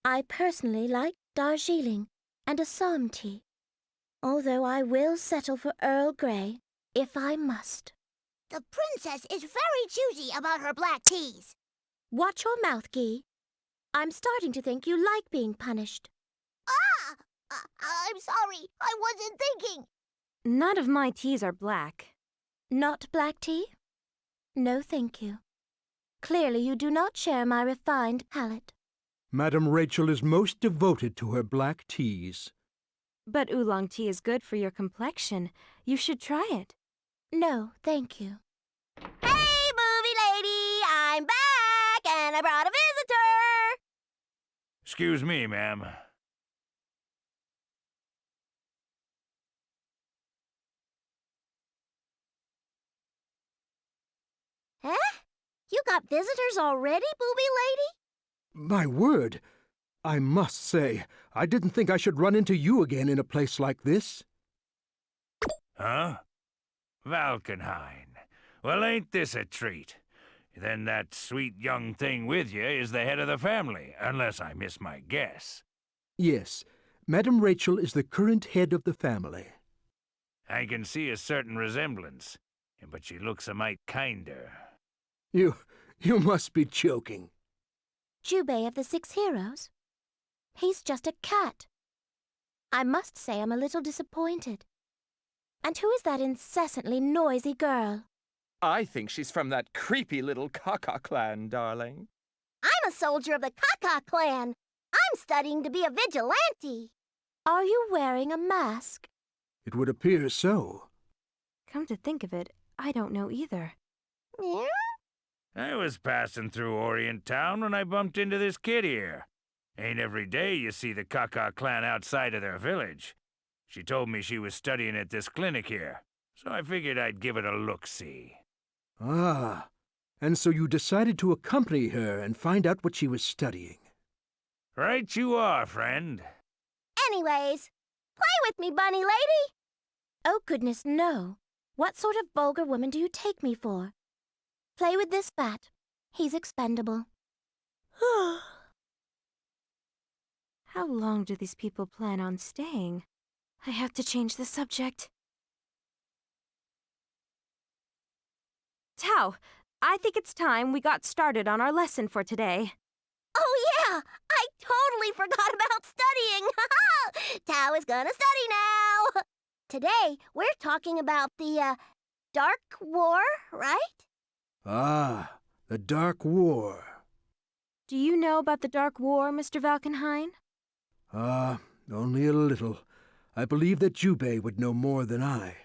A: I personally like Darjeeling and Assam tea, although I will settle for Earl Grey if I must.
K: The princess is very choosy about her black teas.
A: Watch your mouth, Guy. I'm starting to think you like being punished.
K: Ah! I'm sorry. I wasn't thinking.
B: None of my teas are black.
A: Not black tea? No, thank you. Clearly you do not share my refined palate.
J: Madam Rachel is most devoted to her black teas.
B: But oolong tea is good for your complexion. You should try it.
A: No, thank you. Hey, movie lady! I'm back, and I brought a visitor!
L: Excuse me, ma'am.
A: Huh? You got visitors already, booby lady?
J: My word! I must say, I didn't think I should run into you again in a place like this.
L: Huh? Valkenhayn. Well, ain't this a treat? Then that sweet young thing with you is the head of the family, unless I miss my guess.
J: Yes, Madam Rachel is the current head of the family.
L: I can see a certain resemblance, but she looks a mite kinder.
J: You must be joking.
A: Jubei of the Six Heroes? He's just a cat. I must say I'm a little disappointed. And who is that incessantly noisy girl?
I: I think she's from that creepy little Kaka clan, darling.
A: I'm a soldier of the Kaka clan. I'm studying to be a vigilante. Are you wearing a mask?
J: It would appear so.
B: Come to think of it, I don't know either.
A: Yeah?
L: I was passing through Orient Town when I bumped into this kid here. Ain't every day you see the Kaka clan outside of their village. She told me she was studying at this clinic here, so I figured I'd give it a look-see.
J: Ah, and so you decided to accompany her and find out what she was studying.
L: Right you are, friend.
A: Anyways, play with me, bunny lady. Oh, goodness, no. What sort of vulgar woman do you take me for? Play with this bat. He's expendable.
B: How long do these people plan on staying? I have to change the subject. Tao, I think it's time we got started on our lesson for today.
A: Oh, yeah! I totally forgot about studying! Tao is gonna study now! Today, we're talking about the, Dark War, right?
J: Ah, the Dark War.
B: Do you know about the Dark War, Mr. Valkenhayn?
J: Ah, only a little. I believe that Jubei would know more than I.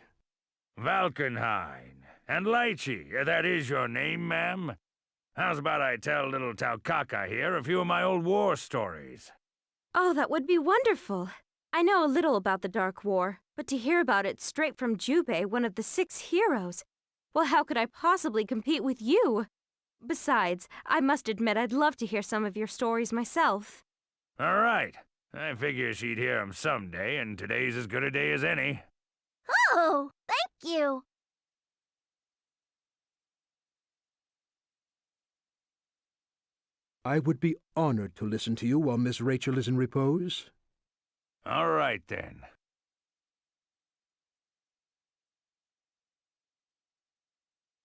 L: Valkenhayn. And Litchi, that is your name, ma'am? How's about I tell little Taukaka here a few of my old war stories?
B: Oh, that would be wonderful. I know a little about the Dark War, but to hear about it straight from Jubei, one of the 6 heroes, well, how could I possibly compete with you? Besides, I must admit I'd love to hear some of your stories myself.
L: All right. I figure she'd hear 'em someday, and today's as good a day as any.
A: Oh, thank you.
J: I would be honored to listen to you while Miss Rachel is in repose.
L: All right, then.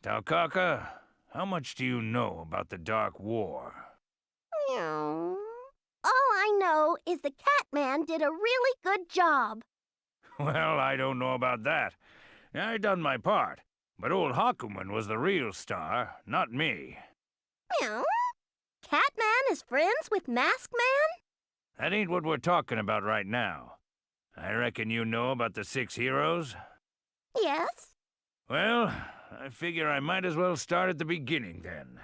L: Taukaka, how much do you know about the Dark War?
A: Meow. All I know is the Catman did a really good job.
L: Well, I don't know about that. I done my part, but old Hakuman was the real star, not me.
A: Meow. Catman is friends with Mask Man?
L: That ain't what we're talking about right now. I reckon you know about the 6 heroes?
A: Yes.
L: Well, I figure I might as well start at the beginning then.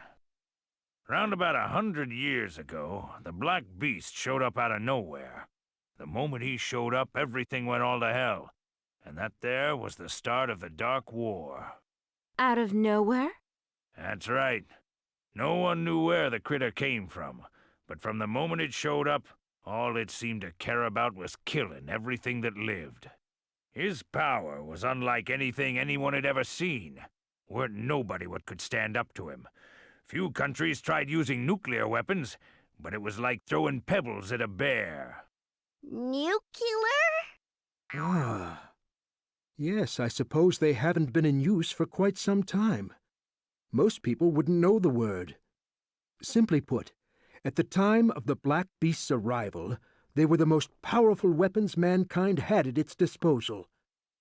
L: Round about 100 years ago, the Black Beast showed up out of nowhere. The moment he showed up, everything went all to hell. And that there was the start of the Dark War.
B: Out of nowhere?
L: That's right. No one knew where the critter came from, but from the moment it showed up, all it seemed to care about was killing everything that lived. His power was unlike anything anyone had ever seen. Weren't nobody what could stand up to him. Few countries tried using nuclear weapons, but it was like throwing pebbles at a bear.
A: Nuclear?
J: Ah. Yes, I suppose they haven't been in use for quite some time. Most people wouldn't know the word. Simply put, at the time of the Black Beast's arrival, they were the most powerful weapons mankind had at its disposal.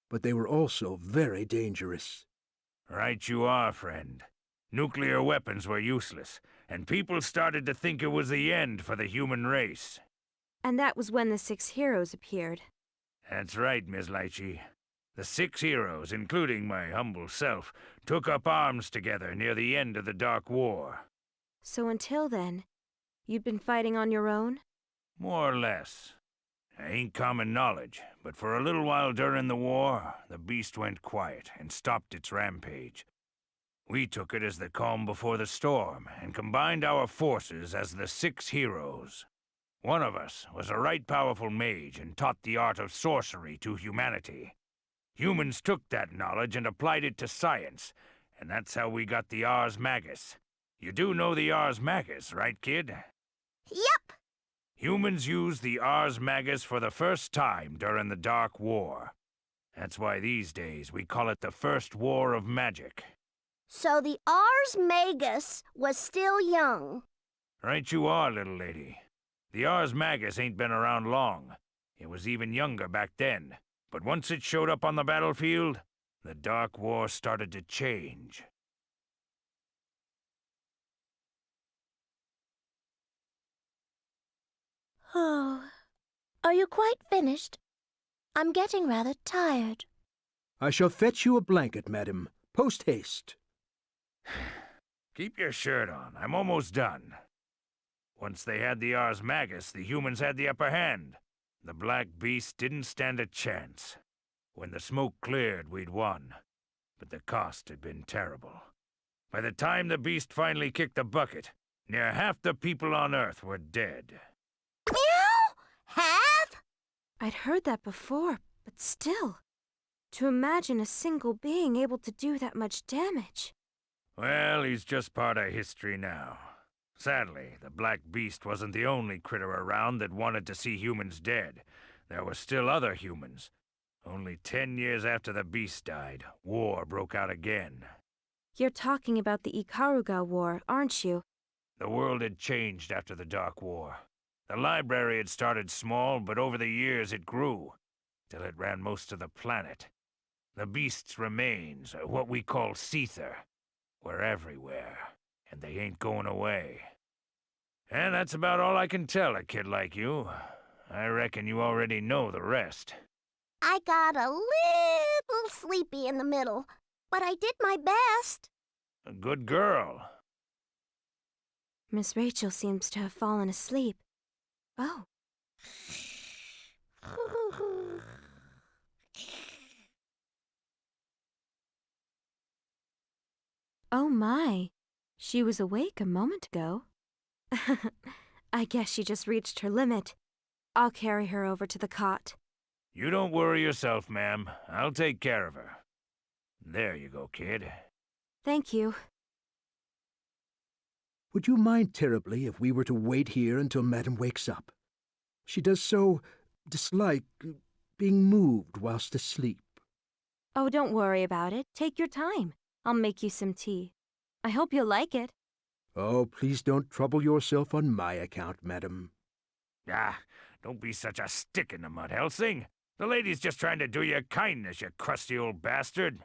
J: But they were also very dangerous.
L: Right you are, friend. Nuclear weapons were useless, and people started to think it was the end for the human race.
B: And that was when the 6 heroes appeared.
L: That's right, Miss Litchi. The 6 heroes, including my humble self, took up arms together near the end of the Dark War.
B: So until then, you'd been fighting on your own?
L: More or less. Ain't common knowledge, but for a little while during the war, the beast went quiet and stopped its rampage. We took it as the calm before the storm, and combined our forces as the 6 heroes. One of us was a right powerful mage and taught the art of sorcery to humanity. Humans took that knowledge and applied it to science, and that's how we got the Ars Magus. You do know the Ars Magus, right, kid?
A: Yep.
L: Humans used the Ars Magus for the first time during the Dark War. That's why these days we call it the First War of Magic.
A: So the Ars Magus was still young.
L: Right you are, little lady. The Ars Magus ain't been around long. It was even younger back then. But once it showed up on the battlefield, the Dark War started to change.
K: Oh, are you quite finished? I'm getting rather tired.
J: I shall fetch you a blanket, madam. Post haste.
L: Keep your shirt on. I'm almost done. Once they had the Ars Magus, the humans had the upper hand. The Black Beast didn't stand a chance. When the smoke cleared, we'd won. But the cost had been terrible. By the time the Beast finally kicked the bucket, near half the people on Earth were dead.
A: Meow? Half?
B: I'd heard that before, but still. To imagine a single being able to do that much damage.
L: Well, he's just part of history now. Sadly, the Black Beast wasn't the only critter around that wanted to see humans dead. There were still other humans. Only 10 years after the Beast died, war broke out again.
B: You're talking about the Ikaruga War, aren't you?
L: The world had changed after the Dark War. The library had started small, but over the years it grew, till it ran most of the planet. The Beast's remains, what we call Seether, were everywhere, and they ain't going away. And that's about all I can tell a kid like you. I reckon you already know the rest.
A: I got a little sleepy in the middle, but I did my best.
L: A good girl.
B: Miss Rachel seems to have fallen asleep. Oh. Oh my. She was awake a moment ago. I guess she just reached her limit. I'll carry her over to the cot.
L: You don't worry yourself, ma'am. I'll take care of her. There you go, kid.
B: Thank you.
J: would you mind terribly if we were to wait here until Madam wakes up? She does so dislike being moved whilst asleep.
B: Oh, don't worry about it. Take your time. I'll make you some tea. I hope you'll like it.
J: Oh, please don't trouble yourself on my account, madam.
L: Ah, don't be such a stick in the mud, Helsing. The lady's just trying to do you a kindness, you crusty old bastard.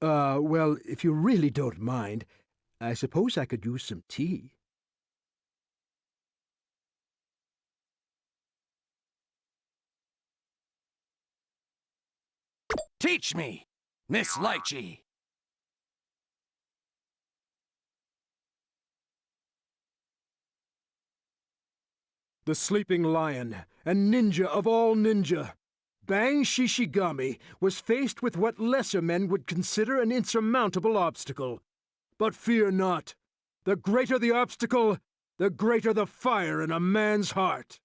J: Well, if you really don't mind, I suppose I could use some tea.
F: Teach me, Miss Litchi.
J: The sleeping lion, and ninja of all ninja, Bang Shishigami was faced with what lesser men would consider an insurmountable obstacle. But fear not. The greater the obstacle, the greater the fire in a man's heart.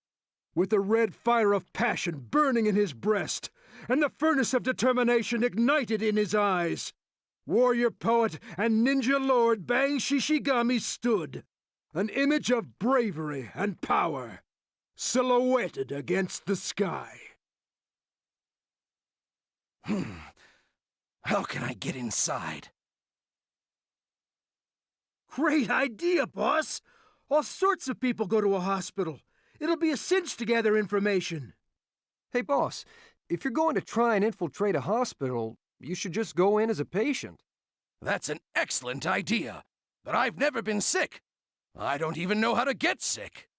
J: With the red fire of passion burning in his breast, and the furnace of determination ignited in his eyes, warrior poet and ninja lord Bang Shishigami stood, an image of bravery and power, silhouetted against the sky.
F: How can I get inside?
J: Great idea, boss! All sorts of people go to a hospital. It'll be a cinch to gather information.
M: Hey, boss, if you're going to try and infiltrate a hospital, you should just go in as a patient.
F: That's an excellent idea, but I've never been sick. I don't even know how to get sick.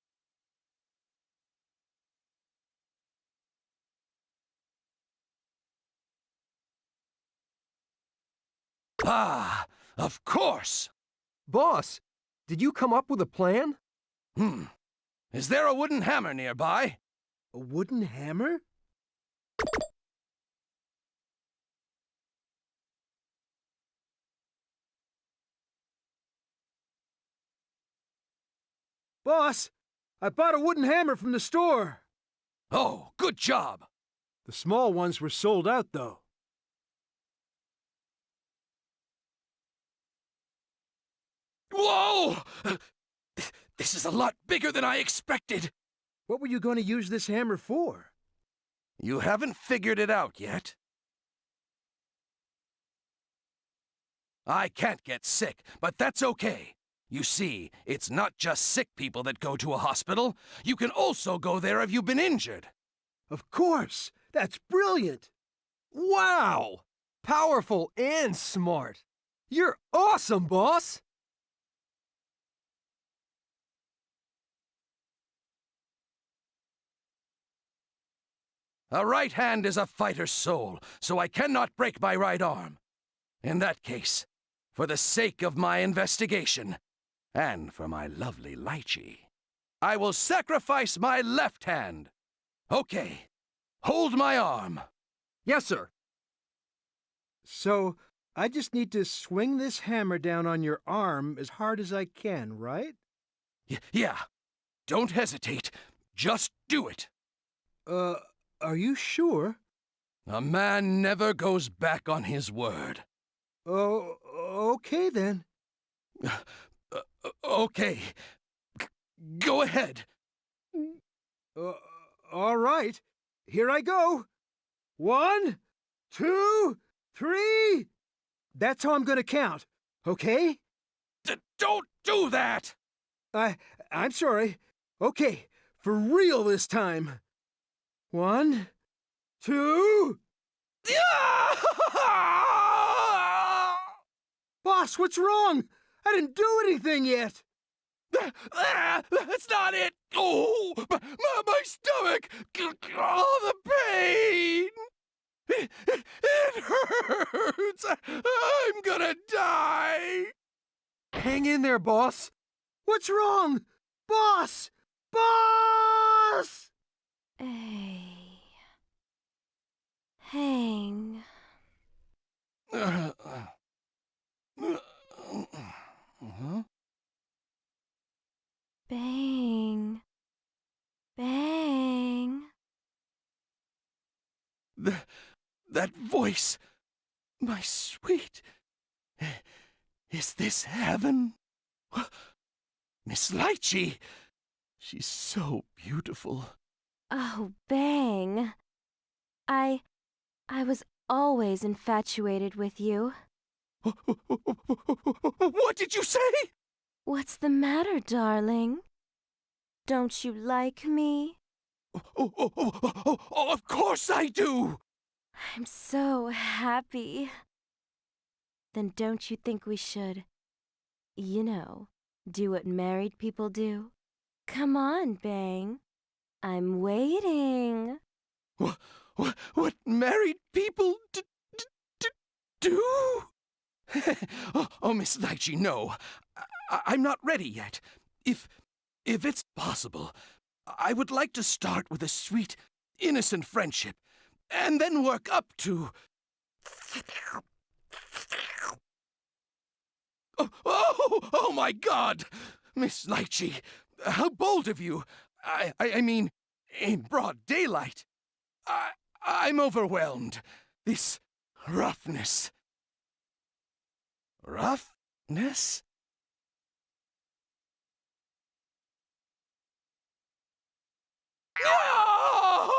F: Ah, of course!
M: Boss, did you come up with a plan?
F: Is there a wooden hammer nearby?
J: A wooden hammer? Boss, I bought a wooden hammer from the store.
F: Oh, good job!
J: The small ones were sold out, though.
F: Whoa! This is a lot bigger than I expected.
J: What were you going to use this hammer for?
F: You haven't figured it out yet. I can't get sick, but that's okay. You see, it's not just sick people that go to a hospital. You can also go there if you've been injured.
J: Of course! That's brilliant!
M: Wow! Powerful and smart. You're awesome, boss!
F: A right hand is a fighter's soul, so I cannot break my right arm. In that case, for the sake of my investigation, and for my lovely Litchi, I will sacrifice my left hand. Okay, hold my arm.
M: Yes, sir.
J: So, I just need to swing this hammer down on your arm as hard as I can, right?
F: Yeah. Don't hesitate. Just do it.
J: Are you sure?
F: A man never goes back on his word.
J: Oh, okay then.
F: Okay. Go ahead.
J: All right. Here I go. 1, 2, 3. That's how I'm gonna count, okay?
F: Don't do that!
J: I'm sorry. Okay, for real this time. 1, 2... Boss, what's wrong? I didn't do anything yet.
F: That's not it! Oh, my stomach! Oh, the pain! It hurts! I'm gonna die!
M: Hang in there, boss.
J: What's wrong? Boss! Boss!
B: Hang. Bang. Bang.
F: That voice, my sweet, is this heaven?
N: Miss Litchi! She's so beautiful.
B: Oh, Bang. I was always infatuated with you.
N: What did you say?
B: What's the matter, darling? Don't you like me?
N: Of course I do!
B: I'm so happy. Then don't you think we should, you know, do what married people do? Come on, Bang. I'm waiting.
N: What married people do? Oh, Miss Litchi, no. I'm not ready yet. If it's possible, I would like to start with a sweet, innocent friendship, and then work up to... Oh my God! Miss Litchi, how bold of you! I mean, in broad daylight. I'm overwhelmed. This roughness. Roughness? No!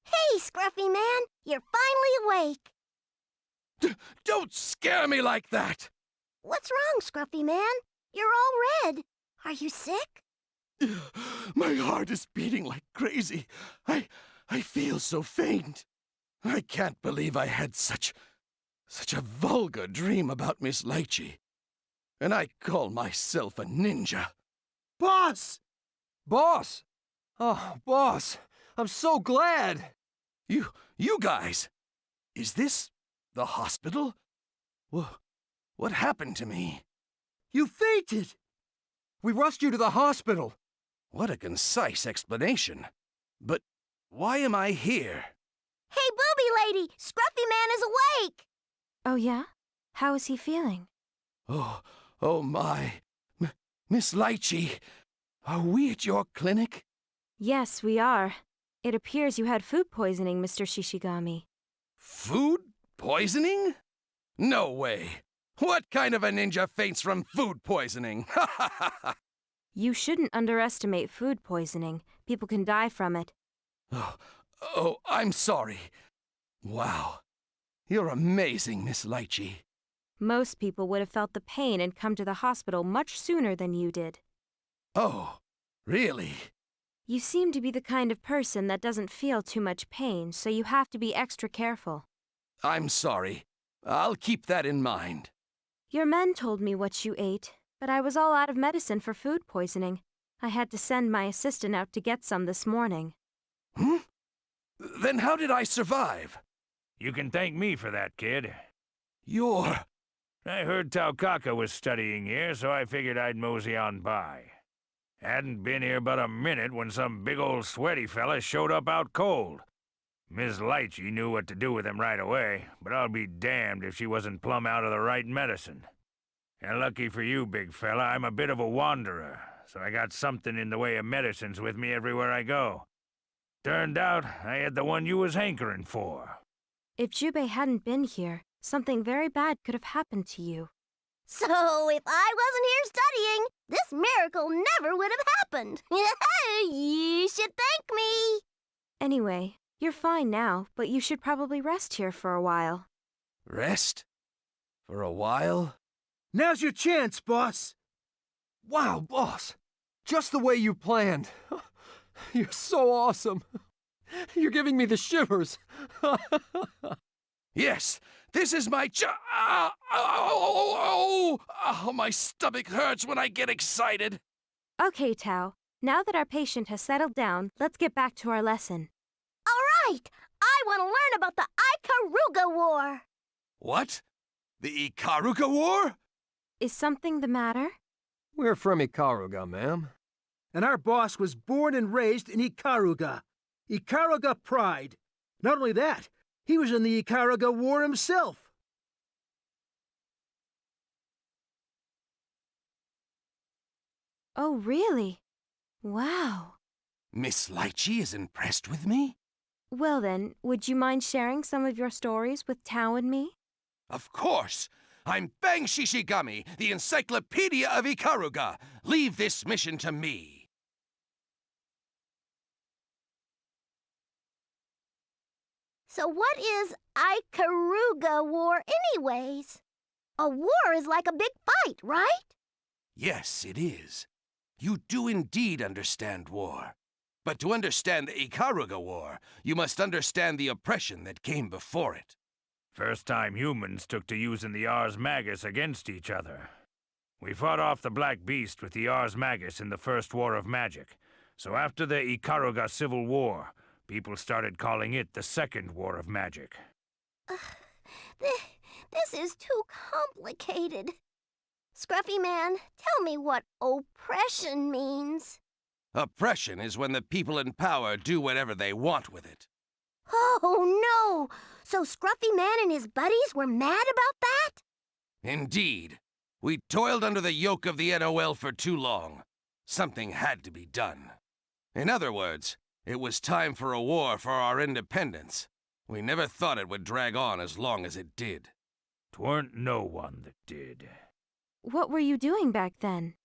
A: Hey, Scruffy Man, you're finally awake.
N: Don't scare me like that!
A: What's wrong, Scruffy Man? You're all red. Are you sick?
N: My heart is beating like crazy. I feel so faint. I can't believe I had such a vulgar dream about Miss Litchi. And I call myself a ninja.
M: Boss! Boss! Oh, boss, I'm so glad.
N: You guys, is this the hospital? What happened to me?
M: You fainted! We rushed you to the hospital.
N: What a concise explanation. But why am I here?
A: Hey, Booby Lady, Scruffy Man is awake!
B: Oh, yeah? How is he feeling?
N: Oh my. Miss Litchi, are we at your clinic?
B: Yes, we are. It appears you had food poisoning, Mr. Shishigami.
N: Food poisoning? No way. What kind of a ninja faints from food poisoning?
B: You shouldn't underestimate food poisoning. People can die from it.
N: Oh, I'm sorry. Wow. You're amazing, Miss Litchi.
B: Most people would have felt the pain and come to the hospital much sooner than you did.
N: Oh, really?
B: You seem to be the kind of person that doesn't feel too much pain, so you have to be extra careful.
N: I'm sorry. I'll keep that in mind.
B: Your men told me what you ate, but I was all out of medicine for food poisoning. I had to send my assistant out to get some this morning.
N: Then how did I survive?
L: You can thank me for that, kid.
N: You're...
L: I heard Taukaka was studying here, so I figured I'd mosey on by. Hadn't been here but a minute when some big old sweaty fella showed up out cold. Miss Litchi knew what to do with him right away, but I'll be damned if she wasn't plumb out of the right medicine. And lucky for you, big fella, I'm a bit of a wanderer, so I got something in the way of medicines with me everywhere I go. Turned out I had the one you was hankering for.
B: If Jubei hadn't been here, something very bad could have happened to you.
A: So if I wasn't here studying, this miracle never would have happened. You should thank me.
B: Anyway, you're fine now, but you should probably rest here for a while.
N: Rest? For a while?
M: Now's your chance, boss. Wow, boss. Just the way you planned. You're so awesome. You're giving me the shivers.
N: Yes, this is my my stomach hurts when I get excited.
B: Okay, Tao. Now that our patient has settled down, let's get back to our lesson.
A: All right, I want to learn about the Ikaruga War.
N: What? The Ikaruga War?
B: Is something the matter?
M: We're from Ikaruga, ma'am.
J: And our boss was born and raised in Ikaruga. Ikaruga pride. Not only that, he was in the Ikaruga War himself.
B: Oh, really? Wow.
N: Miss Litchi is impressed with me?
B: Well then, would you mind sharing some of your stories with Tao and me?
N: Of course. I'm Bang Shishigami, the Encyclopedia of Ikaruga. Leave this mission to me.
A: So what is Ikaruga War anyways? A war is like a big fight, right?
N: Yes, it is. You do indeed understand war. But to understand the Ikaruga War, you must understand the oppression that came before it.
L: First time humans took to using the Ars Magus against each other. We fought off the Black Beast with the Ars Magus in the First War of Magic. So after the Ikaruga Civil War, people started calling it the Second War of Magic.
A: This is too complicated. Scruffy Man, tell me what oppression means.
N: Oppression is when the people in power do whatever they want with it.
A: Oh, no! So Scruffy Man and his buddies were mad about that?
N: Indeed. We toiled under the yoke of the NOL for too long. Something had to be done. In other words, it was time for a war for our independence. We never thought it would drag on as long as it did.
L: 'Tweren't no one that did.
B: What were you doing back then?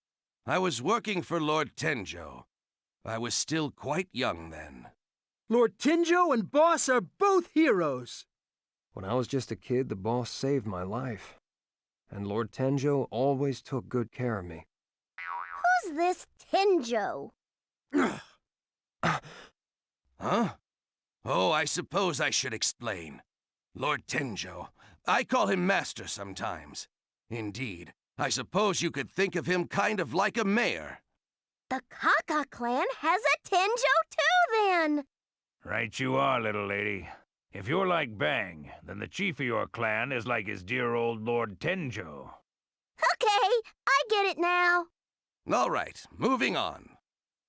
N: I was working for Lord Tenjo. I was still quite young then.
J: Lord Tenjo and Boss are both heroes.
M: When I was just a kid, the boss saved my life. And Lord Tenjo always took good care of me.
A: Who's this Tenjo?
N: Huh? Oh, I suppose I should explain. Lord Tenjo. I call him Master sometimes. Indeed, I suppose you could think of him kind of like a mayor.
A: The Kaka clan has a Tenjo too, then!
L: Right you are, little lady. If you're like Bang, then the chief of your clan is like his dear old Lord Tenjo.
A: Okay, I get it now.
N: All right, moving on.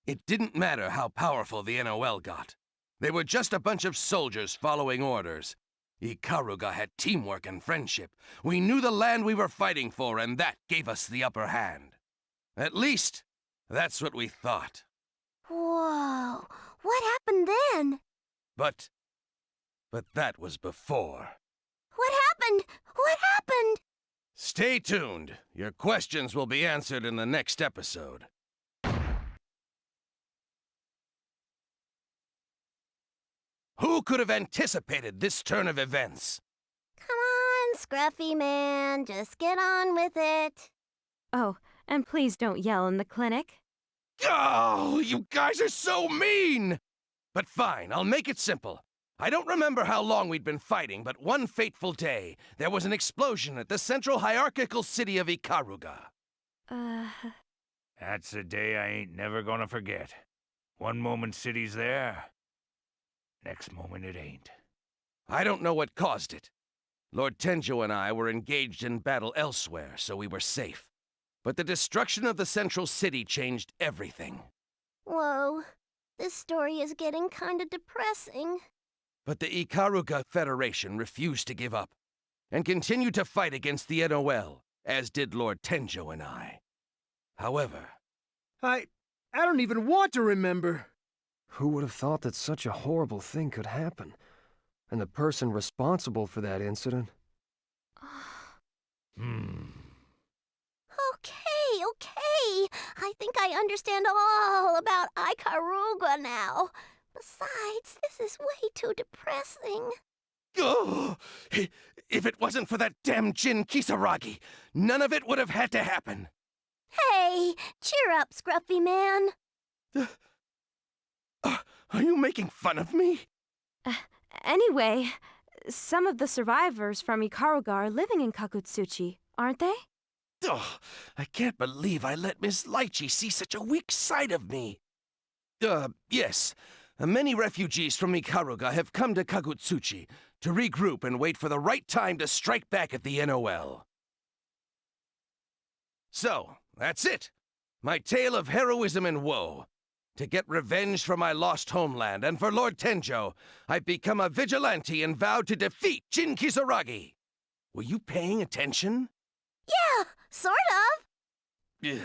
N: It didn't matter how powerful the NOL got. They were just a bunch of soldiers following orders. Ikaruga had teamwork and friendship. We knew the land we were fighting for, and that gave us the upper hand. At least, that's what we thought.
A: Whoa, what happened then?
N: But that was before.
A: What happened? What happened?
N: Stay tuned. Your questions will be answered in the next episode. Who could have anticipated this turn of events?
A: Come on, Scruffy Man, just get on with it.
B: Oh, and please don't yell in the clinic.
N: Oh, you guys are so mean! But fine, I'll make it simple. I don't remember how long we'd been fighting, but one fateful day, there was an explosion at the central hierarchical city of Ikaruga.
L: That's a day I ain't never gonna forget. One moment city's there, next moment it ain't.
N: I don't know what caused it. Lord Tenjo and I were engaged in battle elsewhere, so we were safe. But the destruction of the central city changed everything.
A: Whoa, this story is getting kinda depressing.
N: But the Ikaruga Federation refused to give up, and continued to fight against the NOL, as did Lord Tenjo and I. However...
J: I don't even want to remember.
M: Who would have thought that such a horrible thing could happen? And the person responsible for that incident?
A: Okay. I think I understand all about Ikaruga now. Besides, this is way too depressing.
N: Oh, if it wasn't for that damn Jin Kisaragi, none of it would have had to happen.
A: Hey, cheer up, Scruffy Man.
N: Are you making fun of me?
B: Anyway, some of the survivors from Ikaruga are living in Kakutsuchi, aren't they?
N: Oh, I can't believe I let Miss Litchi see such a weak side of me. Yes. Many refugees from Ikaruga have come to Kakutsuchi to regroup and wait for the right time to strike back at the NOL. So, that's it. My tale of heroism and woe. To get revenge for my lost homeland and for Lord Tenjo, I've become a vigilante and vowed to defeat Jin Kisaragi. Were you paying attention?
A: Yeah, sort of.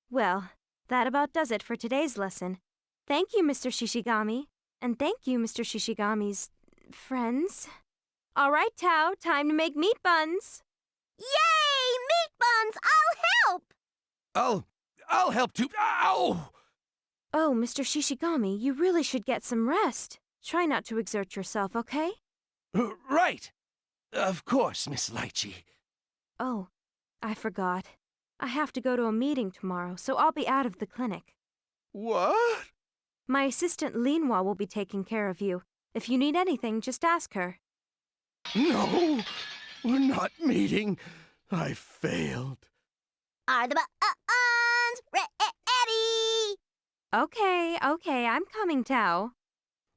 B: Well, that about does it for today's lesson. Thank you, Mr. Shishigami. And thank you, Mr. Shishigami's friends. All right, Tao, time to make meat buns.
A: Yay! Meat buns! I'll help!
L: I'll help too. Ow!
B: Oh, Mr. Shishigami, you really should get some rest. Try not to exert yourself, okay?
N: Right. Of course, Miss Litchi.
B: Oh, I forgot. I have to go to a meeting tomorrow, so I'll be out of the clinic.
N: What?
B: My assistant Linhua will be taking care of you. If you need anything, just ask her.
N: No, we're not meeting. I failed.
A: Are the buns ready?
B: Okay, I'm coming, Tao.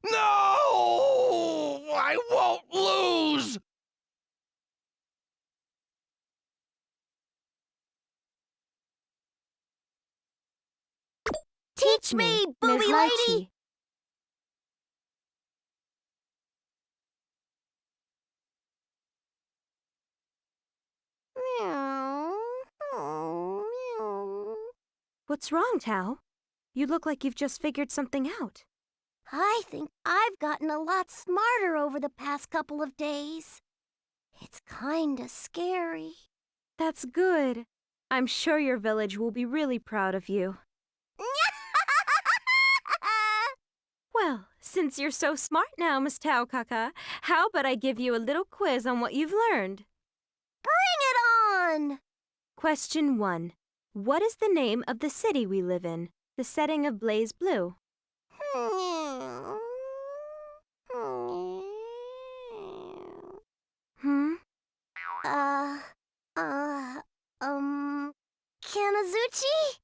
N: No! I won't lose!
A: Teach me, booby
B: Ms.
A: lady!
B: Litchi. What's wrong, Tao? You look like you've just figured something out.
A: I think I've gotten a lot smarter over the past couple of days. It's kinda scary.
B: That's good. I'm sure your village will be really proud of you. Well, since you're so smart now, Miss Tao Kaka, how about I give you a little quiz on what you've learned?
A: Bring it on!
B: Question 1. What is the name of the city we live in? The setting of Blazblue. Hmm?
A: Kanazuchi?